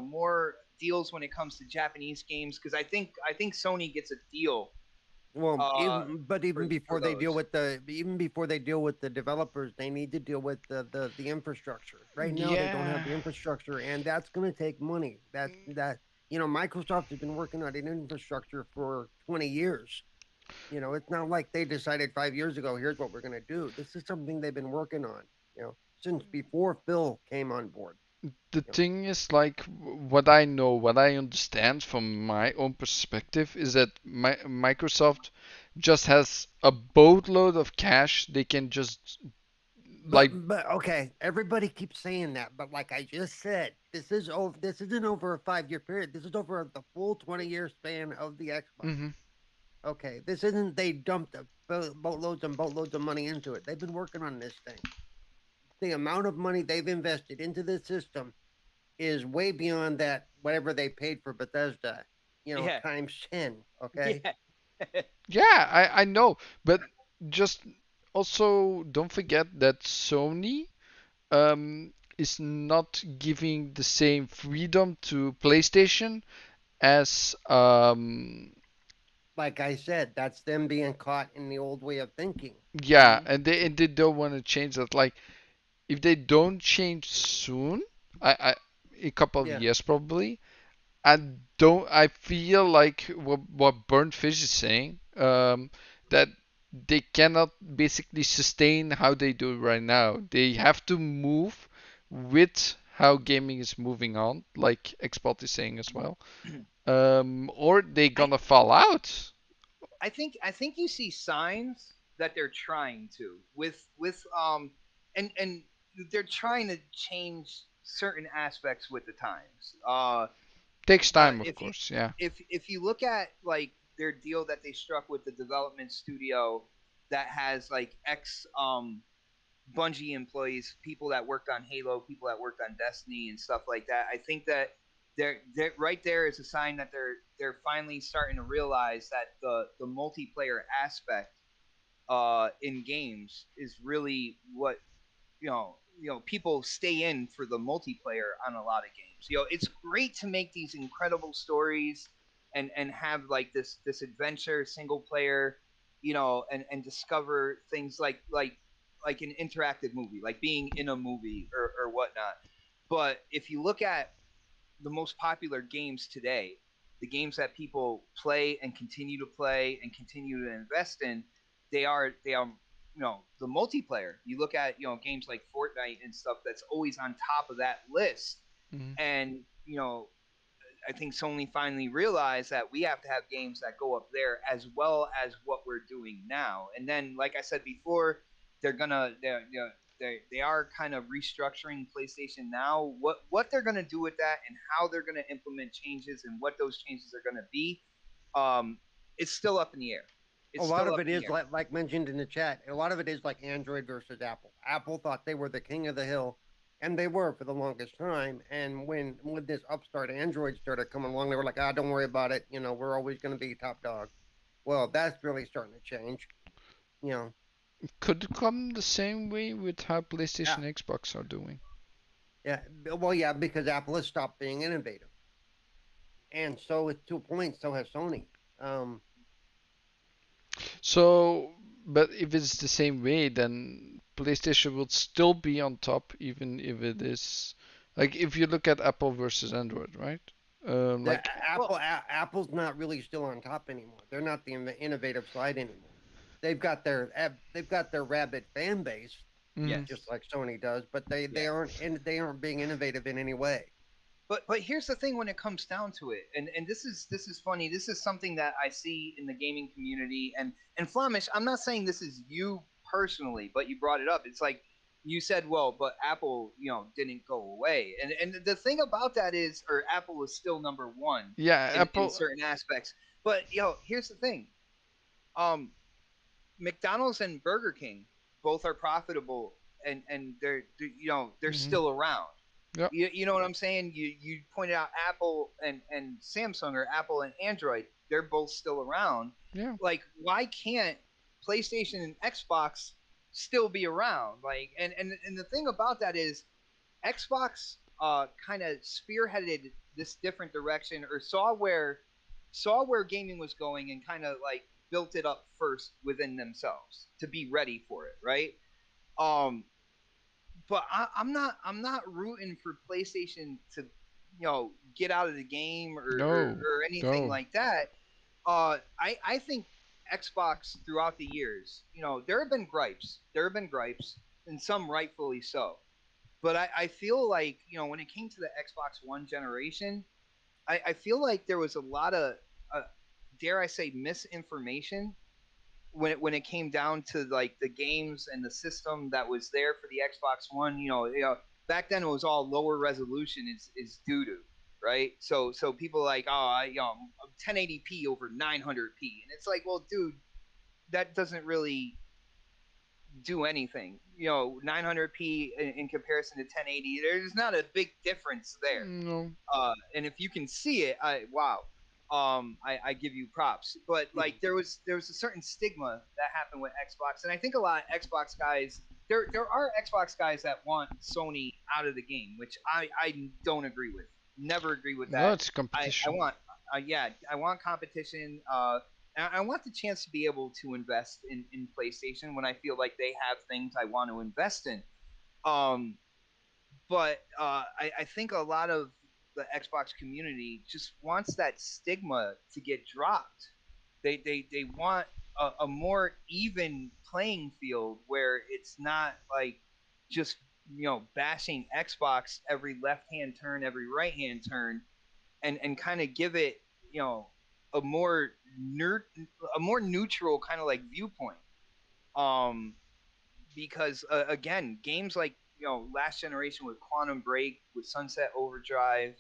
more deals when it comes to Japanese games because I think Sony gets a deal Well, uh even for before they deal those. with the developers, they need to deal with the infrastructure. Right now, they don't have Yeah. the infrastructure, and that's going to take money. Microsoft has been working on an infrastructure for 20 years. It's not like they decided 5 years ago, here's what we're going to do. This is something they've been working on, since before Phil came on board. The You thing is, like, what I know, what I understand from my own perspective is that Microsoft just has a boatload of cash they can just like But okay, everybody keeps saying that, but like I just said, this is over. This isn't over a 5 year period. This is over the full 20-year span of the Xbox. mhm. Okay, this isn't they dumped boatloads and boatloads of money into it. They've been working on this thing. The amount of money they've invested into this system is way beyond that whatever they paid for Bethesda. Yeah. Times 10. Okay. Yeah. Yeah, I know, but just also don't forget that Sony is not giving the same freedom to PlayStation as Like I said, that's them being caught in the old way of thinking. yeah, and they don't want to change that. Like if they don't change soon, I a couple of Yeah. years probably, I don't. I feel like what Burnt Fish is saying, that they cannot basically sustain how they do right now. They have to move with how gaming is moving on, like Xbox is saying as well. Or they I gonna fall out. I think you see signs that they're trying to and they're trying to change certain aspects with the times. Takes But time, of if you course. Yeah. if you look at like their deal that they struck with the development studio that has like ex Bungie employees, people that worked on Halo, people that worked on Destiny and stuff like that. I think that they're right there is a sign that they're finally starting to realize that the multiplayer aspect in games is really what people stay in for the multiplayer on a lot of games. It's great to make these incredible stories and have like this adventure single player, and discover things like an interactive movie, like being in a movie or whatnot. But if you look at the most popular games today, the games that people play and continue to play and continue to invest in, they are the multiplayer. You look at games like Fortnite and stuff that's always on top of that list, Mhm. and I think Sony finally realized that we have to have games that go up there as well as what we're doing now. And then, like I said before, they are kind of restructuring PlayStation now. What they're gonna do with that and how they're gonna implement changes and what those changes are gonna be, um, it's still up in the air. A It's lot still of up it in the is air. like mentioned in the chat. A lot of it is like Android versus Apple. Apple thought they were the king of the hill, and they were for the longest time. And when this upstart Android started coming along, they were like, "Ah, don't worry about it. We're always going to be top dog." Well, that's really starting to change. You know, Could come the same way with how yeah, PlayStation and Xbox are doing. yeah. Well, yeah, because Apple has stopped being innovative, and to a point, so has Sony. Um, So, but if it's the same way, then PlayStation will still be on top, even if it is like if you look at Apple versus Android, right? the Like, Well, Apple's not really still on top anymore. They're not the innovative side anymore. They've got their rabid fan base, mhm. just yes, like Sony does, but yeah. they aren't being innovative in any way. But here's the thing when it comes down to it, and this is funny. This is something that I see in the gaming community, and Flamish. I'm not saying this is you personally, but you brought it up. It's like you said, well, but Apple, didn't go away, and the thing about that is, or Apple is still number one Yeah, in Apple. certain aspects. But here's the thing. Um, McDonald's and Burger King both are profitable, and they're Mhm. still around. Yeah, You know what I'm saying? You pointed out Apple and Samsung, or Apple and Android. They're both still around. yeah. Like, why can't PlayStation and Xbox still be around? Like, and the thing about that is Xbox kind of spearheaded this different direction, or saw where gaming was going and kind of like built it up first within themselves to be ready for it, right? Um, but I'm not rooting for PlayStation to get out of the game No, or anything no. like that. I think Xbox throughout the years, there have been gripes. There have been gripes, and some rightfully so. But I feel like when it came to the Xbox One generation, I feel like there was a lot of, uh, dare I say, misinformation when it came down to like the games and the system that was there for the Xbox One, back then it was all lower resolution is doo doo, right? So people like, oh, 1080p over 900p, and it's like, well, dude, that doesn't really do anything. 900p in comparison to 1080, there's not a big difference there. No. And if you can see it, wow, I give you props. But like there was a certain stigma that happened with Xbox, and I think a lot of Xbox guys, there are Xbox guys that want Sony out of the game, which I don't agree with. Never agree with No, that. it's I competition. want yeah, I want competition. I want the chance to be able to invest in PlayStation when I feel like they have things I want to invest in. Um, but I think a lot of the Xbox community just wants that stigma to get dropped. They want a more even playing field where it's not like just bashing Xbox every left hand turn, every right hand turn, and kind of give it you know a more ner- a more neutral kind of like viewpoint. Um, because again, games like last generation with Quantum Break, with Sunset Overdrive,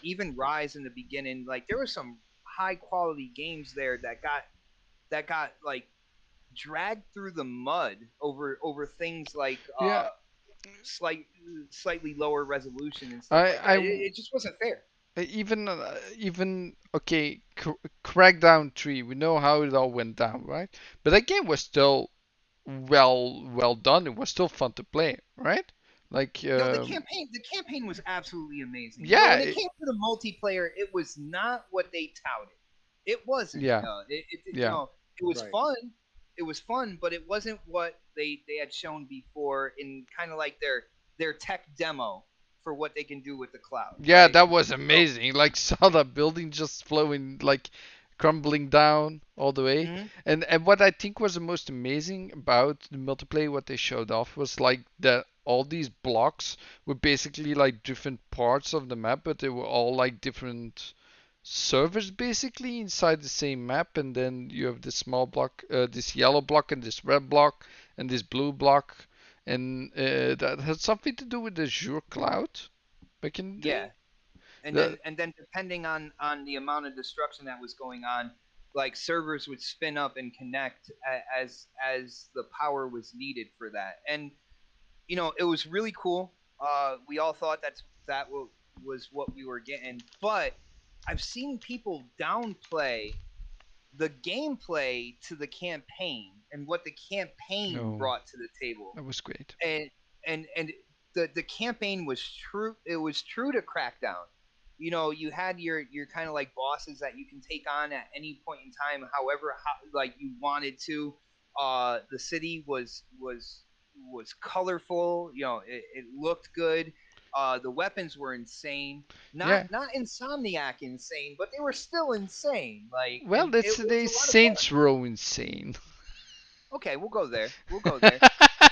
even Rise in the beginning, like there were some high quality games there that got like dragged through the mud over things like Yeah, slight slightly lower resolution and stuff I like that. I It just wasn't fair. even okay, Crackdown 3. We know how it all went down, right? But that game was still well done. It was still fun to play, right? Like No, the campaign was absolutely amazing. But yeah, when it came to the multiplayer, it was not what they touted. It wasn't. yeah, yeah. It was Right. fun. It was fun, but it wasn't what they had shown before in kind of like their tech demo for what they can do with the cloud, Yeah, right? that was So, amazing. Like saw that building just flowing, like crumbling down all the way. mhm. And what I think was the most amazing about the multiplayer, what they showed off was like that all these blocks were basically like different parts of the map, but they were all like different servers basically inside the same map. And then you have this small block, this yellow block, and this red block, and this blue block, and that had something to do with the Azure cloud back in the Yeah, day. and The, then depending on the amount of destruction that was going on, like servers would spin up and connect as the power was needed for that. And it was really cool. We all thought that was what we were getting, but I've seen people downplay the gameplay to the campaign and what the campaign no, brought to the table. that was great. And the campaign was true. It was true to Crackdown. You had your kind of like bosses that you can take on at any point in time, however like you wanted to. The city was colorful. It looked good. The weapons were insane. Not Yeah. not Insomniac insane, but they were still insane. Like, Well, and that's it was the a lot of fun. Saints Row insane. Okay, we'll go there. We'll go there.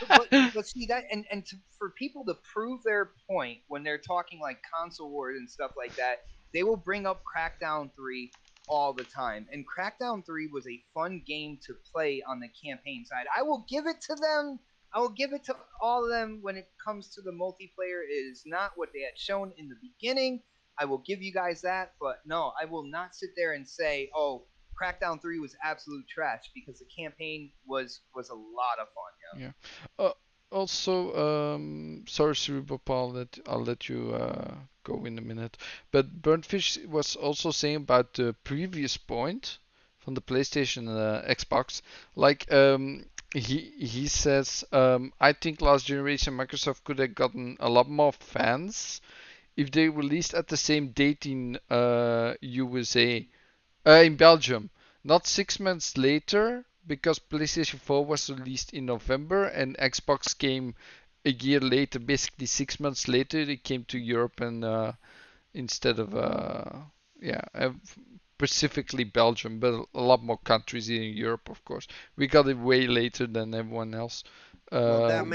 But see that, and for people to prove their point when they're talking like console wars and stuff like that, they will bring up Crackdown 3 all the time. And Crackdown 3 was a fun game to play on the campaign side. I will give it to them. I will give it to all of them when it comes to the multiplayer. It is not what they had shown in the beginning. I will give you guys that, but no, I will not sit there and say, "Oh, Crackdown 3 was absolute trash," because the campaign was a lot of fun. Yeah. Uh, also, sorry, Cerebral, I'll let you go in a minute. But Burnfish was also saying about the previous point from the PlayStation Xbox. Like, he says, I think last generation Microsoft could have gotten a lot more fans if they released at the same date in USA, in Belgium, not 6 months later, because PlayStation 4 was released in November and Xbox came a year later. Basically, 6 months later, it came to Europe and instead of yeah, specifically Belgium, but a lot more countries in Europe, of course. We got it way later than everyone else. Well, Um,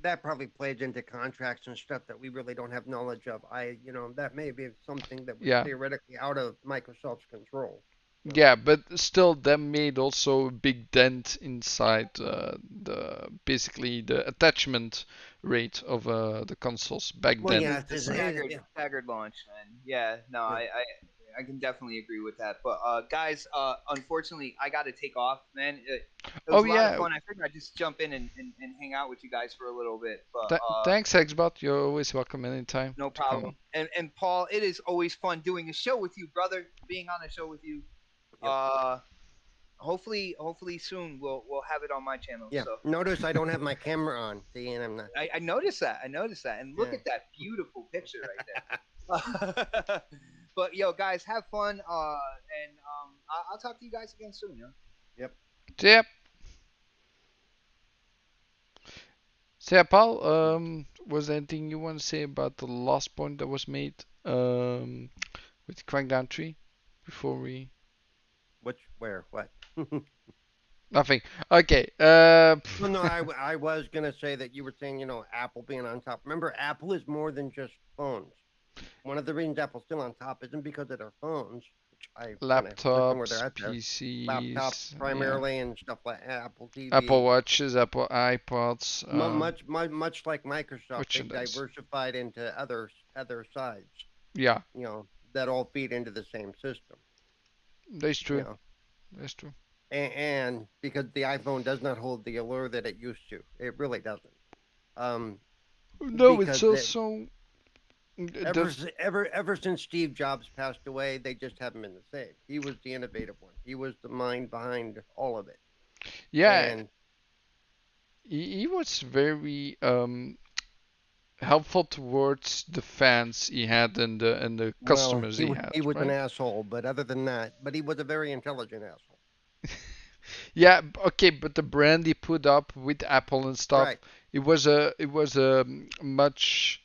that probably plays into contracts and stuff that we really don't have knowledge of. That may be something that was yeah, theoretically out of Microsoft's control. Yeah, but still, that made also a big dent inside the basically the attachment rate of the consoles back Well, then. yeah, The staggered launch, man. Yeah, no, yeah. I can definitely agree with that. But guys, unfortunately, I got to take off, man. It was Oh a lot of yeah, fun. I figured I'd just jump in and hang out with you guys for a little bit. But thanks, Xbot. You're always welcome anytime no to come problem. on. And Paul, it is always fun doing a show with you, brother. Being on a show with you. Yep. Uh, hopefully soon we'll have it on my channel. Yeah. So Notice I don't have my camera on. See, and I'm not. I noticed that. I noticed that. And look Yeah. at that beautiful picture right there. But yo, guys, have fun. And I'll talk to you guys again soon. Yeah. Yep. Yep. So yeah, Paul, was there anything you want to say about the last point that was made with Crackdown 3 before we? Which, where, what? Nothing. Okay. Well, no, I was gonna say that you were saying, Apple being on top. Remember, Apple is more than just phones. One of the reasons Apple's still on top isn't because of their phones, which I kind of question where they're Laptops, at there. Laptops PCs, yeah. primarily and stuff like Apple Apple TV. Watches, Apple iPods, Much like Microsoft, they've merchandise. diversified into other sides. Yeah, That all feed into the same system. that's You true. know, That's true. and because the iPhone does not hold the allure that it used to, it really doesn't. Um, No, it's because also ever since Steve Jobs passed away, they just haven't been the same. He was the innovative one. He was the mind behind all of it. yeah. And He was very helpful towards the fans he had and the well, customers he had, he was an right? asshole, but other than that, but he was a very intelligent asshole. Yeah, okay, but the brand he put up with Apple and stuff, Right. it was a much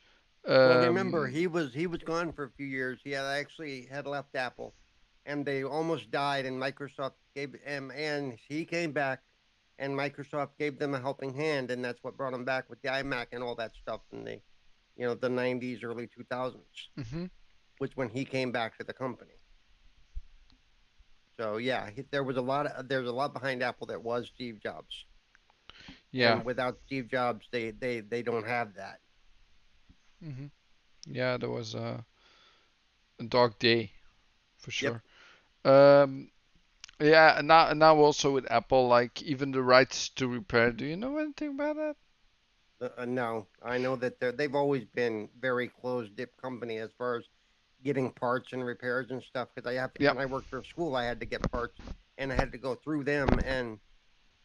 Well, remember um he was gone for a few years. He had left Apple, and they almost died. And Microsoft gave him, and he came back, and Microsoft gave them a helping hand, and that's what brought him back with the iMac and all that stuff in the '90s, early 2000s, mhm, was when he came back to the company. So yeah, there's a lot behind Apple that was Steve Jobs, yeah. and without Steve Jobs, they don't have that. Mhm. Yeah, there was a dark day for Yep. sure. Um yeah, now also with Apple, like even the rights to repair. Do you know anything about that? No, I know that they've always been very closed-dip company as far as getting parts and repairs and stuff. Because Yep. when I worked for a school, I had to get parts, and I had to go through them. And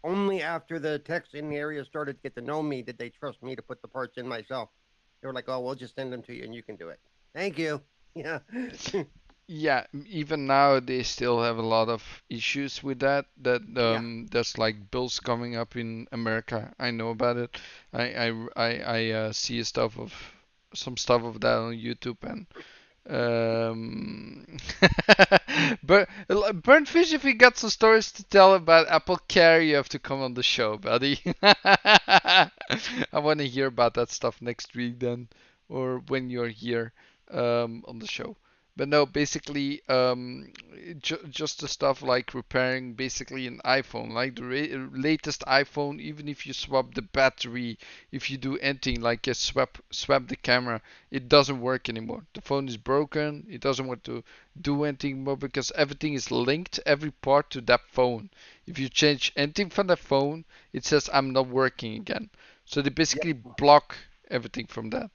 only after the techs in the area started to get to know me did they trust me to put the parts in myself. They were like, "Oh, we'll just send them to you, and you can do it." Thank you. Yeah. Yeah, even now they still have a lot of issues with that. That Yeah. there's like bills coming up in America. I know about it. I see some stuff of that on YouTube and but Burnfish, if you got some stories to tell about Apple Care, you have to come on the show, buddy. I want to hear about that stuff next week then, or when you're here on the show. But no, basically, just the stuff like repairing basically an iPhone, like the latest iPhone. Even if you swap the battery, if you do anything like swap the camera, it doesn't work anymore. The phone is broken. It doesn't want to do anything more because everything is linked, every part to that phone. If you change anything from that phone, it says I'm not working again. So they Yep. basically block everything from that.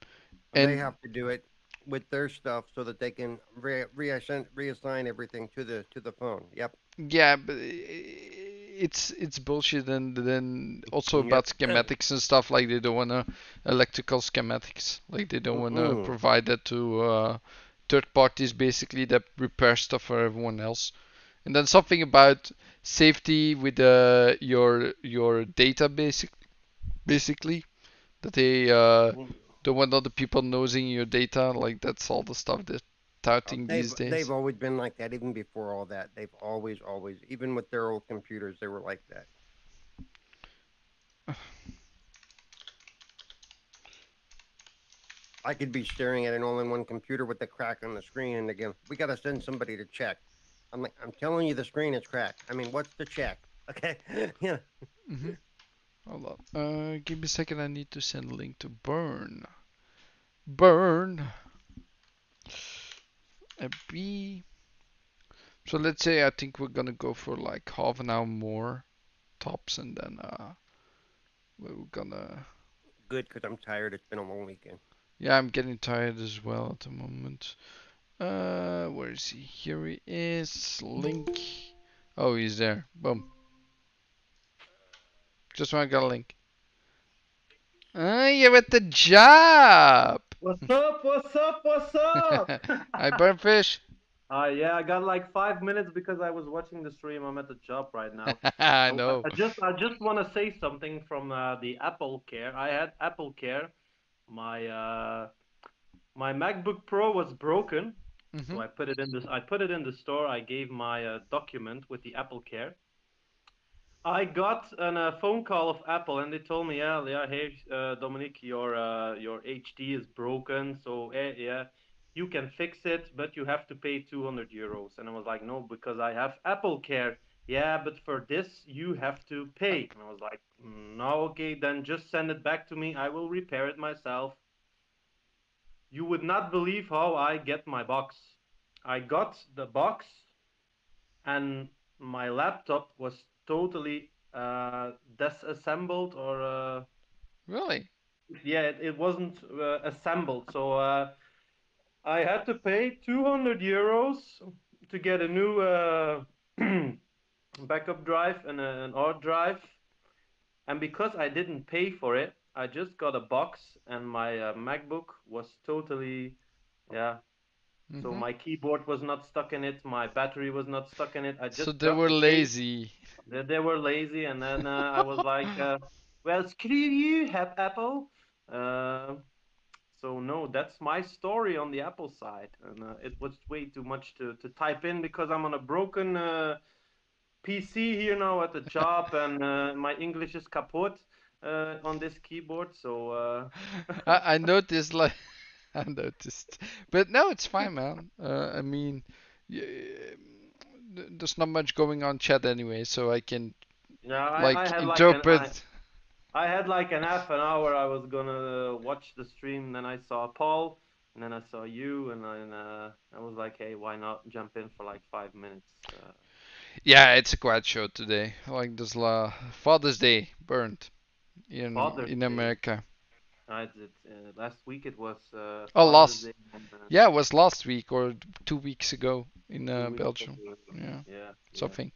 They And have to do it with their stuff so that they can reassign everything to the phone. Yep. yeah, but it's bullshit. And then also Yep. about schematics and stuff, like they don't wanna electrical schematics, like they don't wanna Mm-mm. provide that to third parties basically that repair stuff for everyone else. And then something about safety with your data basically that they don't want other people nosing your data. Like that's all the stuff they're touting these They've days. always been like that, even before all that. They've always, even with their old computers, they were like that. I could be staring at an all-in-one computer with a crack on the screen, and again, we got to send somebody to check. I'm like, I'm telling you, the screen is cracked. I mean, what's the check? Okay, yeah. Mm-hmm. Hold on. Give me a second. I need to send a link to Burn. Burn. A B. So let's say I think we're gonna go for like half an hour more tops, and then we're gonna. Good, because I'm tired. It's been a long weekend. Yeah, I'm getting tired as well at the moment. Where is he? Here he is. Link. Oh, he's there. Boom. Just when I got a link. You're at the job. What's up? What's up? What's up? I burn fish. Yeah, I got like 5 minutes because I was watching the stream. I'm at the job right now. I I, know. I just want to say something from the Apple Care. I had Apple Care. My MacBook Pro was broken, so Mm-hmm. I put it in the store. I gave my document with the Apple Care. I got a phone call of Apple, and they told me, yeah, hey, Dominic, your HD is broken, so yeah, you can fix it, but you have to pay 200 euros. And I was like, no, because I have Apple Care. Yeah, but for this you have to pay. And I was like, no, okay, then just send it back to me. I will repair it myself. You would not believe how I get my box. I got the box, and my laptop was totally disassembled, or Really? yeah, it wasn't assembled. So I had to pay 200 euros to get a new backup drive and an hard drive. And because I didn't pay for it, I just got a box, and my MacBook was totally, yeah. So Mm-hmm. my keyboard was not stuck in it, my battery was not stuck in it. I So just they got were the case. lazy. They were lazy, and then I was like, "Well, screw you, Apple." Uh, so no, that's my story on the Apple side, and it was way too much to type in because I'm on a broken PC here now at the job, and my English is kaput on this keyboard. So I noticed, like, I noticed, but no, it's fine, man. I mean, there's not much going on chat anyway, so I can yeah, I like had like an interpret. I had like an half an hour. I was gonna watch the stream, then I saw Paul, and then I saw you, and then I was like, hey, why not jump in for like 5 minutes? Yeah, it's a quiet show today. Like this Father's Day burned Father's in Day. America. Last week it was Oh, Father's last. Day, and Yeah, it was last week or 2 weeks ago in 2 weeks Belgium. ago. Yeah, Yeah, yeah. something.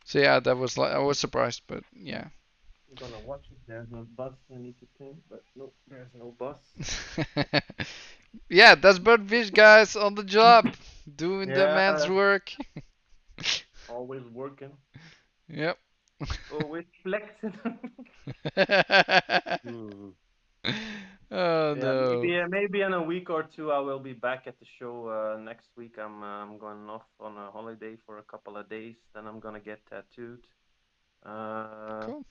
So yeah, that was like I was surprised, but yeah. I'm gonna watch it. There's a bus I need to pay, but no, there's no bus. Yeah, that's Birdfish guys on the job, doing the man's Yeah, work. always working, Yep. always flexing. Hmm. Oh Yeah, no. maybe in a week or two I will be back at the show. Next week I'm going off on a holiday for a couple of days. Then I'm gonna get tattooed. Uh, Cool.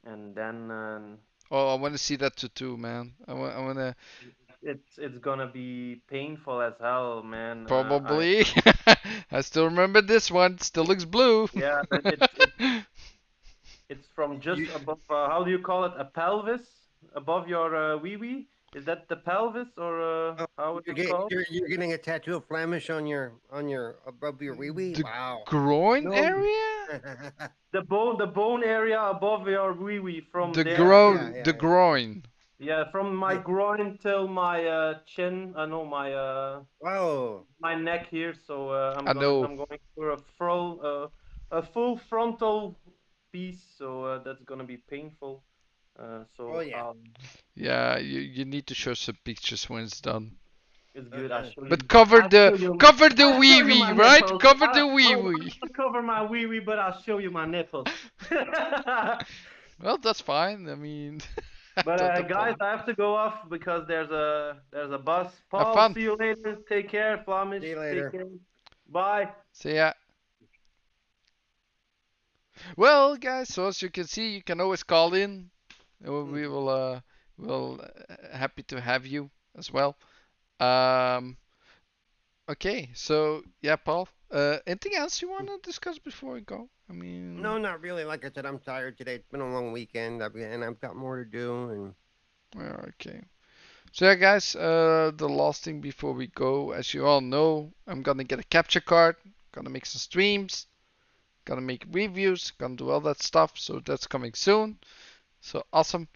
and then Oh, I want to see that tattoo, man. I want to it's gonna be painful as hell, man. probably. I still remember this one. Still looks blue. Yeah, it's from just You, above. How do you call it? A pelvis above your wee wee. Is that the pelvis, or oh, how is it called? you're getting a tattoo of Flamish on your above your wee wee. The Wow. groin No, area? the bone area above your wee wee, from The there Yeah, to, groin, yeah, the yeah. groin. yeah, from my Yeah. groin till my chin. No, Wow. my neck here. So I know. I'm going for a full frontal piece. So that's gonna be painful. Oh So yeah. Yeah, you need to show some pictures when it's done. it's good. Uh-uh. But cover the I'll wee show you wee, my right? nipples. Cover the wee I'll wee. cover my wee wee, but I'll show you my nipples. Well, that's fine. I mean, But not a guys, problem. I have to go off because there's a bus. Have Paul, fun. see you later. Take care. See Flamish, you take later. care. Bye. See ya. Well, guys, so as you can see, you can always call in. We Hmm. will happy to have you as well. Um, okay, so yeah, Paul. Anything else you want to discuss before we go? I mean, No, not really. Like I said, I'm tired today. It's been a long weekend, and I've got more to do. And yeah, okay. So yeah, guys, the last thing before we go, as you all know, I'm gonna get a capture card, gonna make some streams, gonna make reviews, gonna do all that stuff. So that's coming soon. So awesome.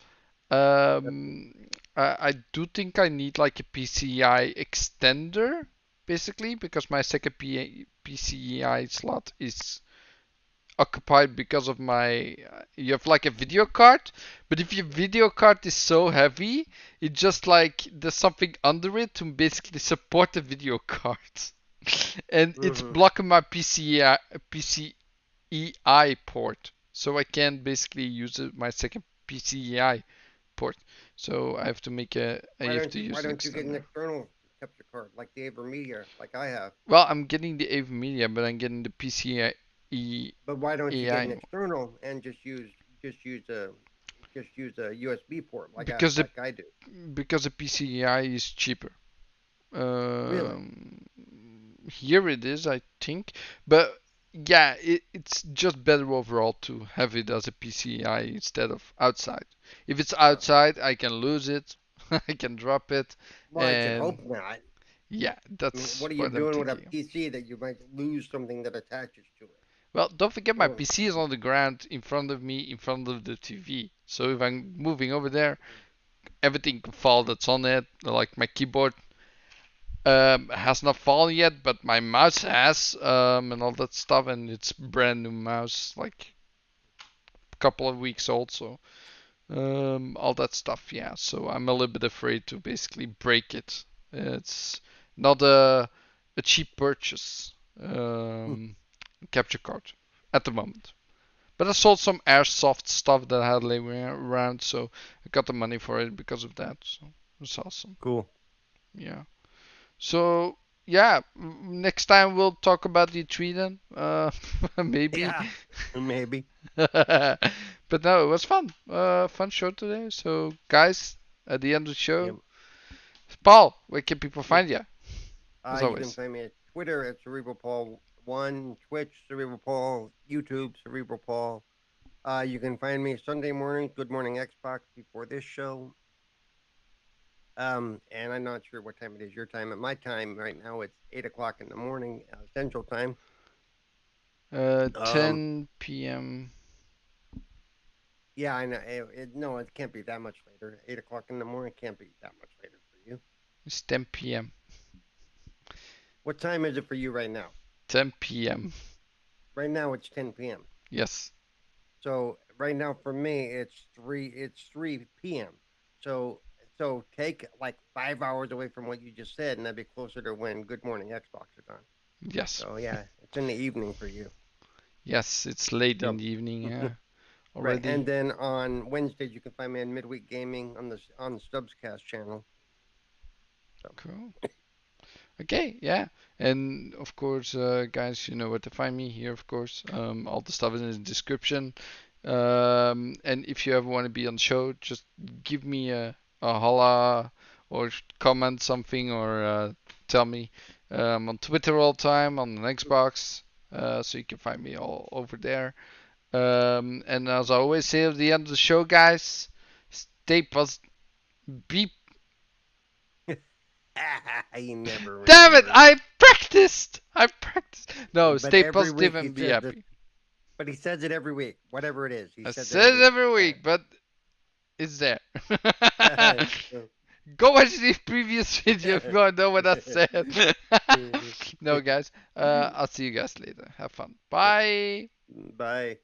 I do think I need like a PCI extender, basically, because my second PCI slot is occupied because of my you have like a video card, but if your video card is so heavy, it just like there's something under it to basically support the video card. And it's blocking my PCEI port, so I can't basically use my second PCEI port. So I have to make a I have to use why an don't you get an extender. external capture card like the Avermedia, like I have? Well, I'm getting the AV Media, but I'm getting the PCIe. But why don't you get an AI external and just use a USB port because the I do? because the PCI is cheaper. Really? Here it is, I think, but yeah, it's just better overall to have it as a PCI instead of outside. If it's outside, I can lose it, I can drop it, Well, I should and hope not. yeah, I mean, that's what are you what I'm doing with a thinking. PC that you might lose something that attaches to it? Well, don't forget my Oh, PC is on the ground in front of me, in front of the TV. So if I'm moving over there, everything can fall that's on it. Like my keyboard has not fallen yet, but my mouse has, and all that stuff, and it's brand new mouse, like a couple of weeks old, so all that stuff, yeah. So I'm a little bit afraid to basically break it. It's not a cheap purchase, capture card at the moment. But I sold some airsoft stuff that I had laying around, so I got the money for it because of that. So it's awesome. cool. Yeah. So yeah, next time we'll talk about the tree then. Maybe. Yeah, maybe. But no, it was fun. Fun show today. So guys, at the end of the show, Yep. Paul, where can people Yep. find you? As You can always. find me at Twitter at CerebralPaul1, Twitch Cerebral Paul, YouTube Cerebral Paul. You can find me Sunday morning, Good Morning Xbox before this show. And I'm not sure what time it is your time. At my time right now, it's 8 o'clock in the morning Central Time. 10 p.m. Yeah, I know. No, it can't be that much later. 8 o'clock in the morning can't be that much later for you. It's 10 p.m. What time is it for you right now? 10 p.m. Right now it's 10 p.m. Yes. So right now for me it's 3 p.m. So take like 5 hours away from what you just said, and that'd be closer to when Good Morning Xbox is on. Yes. So yeah, it's in the evening for you. Yes, it's late Yep. in the evening. Yeah. Right, Already. and then on Wednesdays you can find me on Midweek Gaming on the Stubbscast channel. So. Cool. Okay, yeah. And of course, guys, you know where to find me here, of course. All the stuff is in the description. And if you ever want to be on the show, just give me a holla or comment something or tell me. On Twitter all the time, on the Xbox, so you can find me all over there. And as I always say at the end of the show, guys, stay positive. Be I never. Damn it! remember. I practiced. I practiced. No, But stay every positive week he and be says it. happy. But he says it every week, whatever it is. He I says said it every week. week, but it's there. So, Go watch the previous video if you want to know what I said. No, guys. I'll see you guys later. Have fun. Bye. Bye.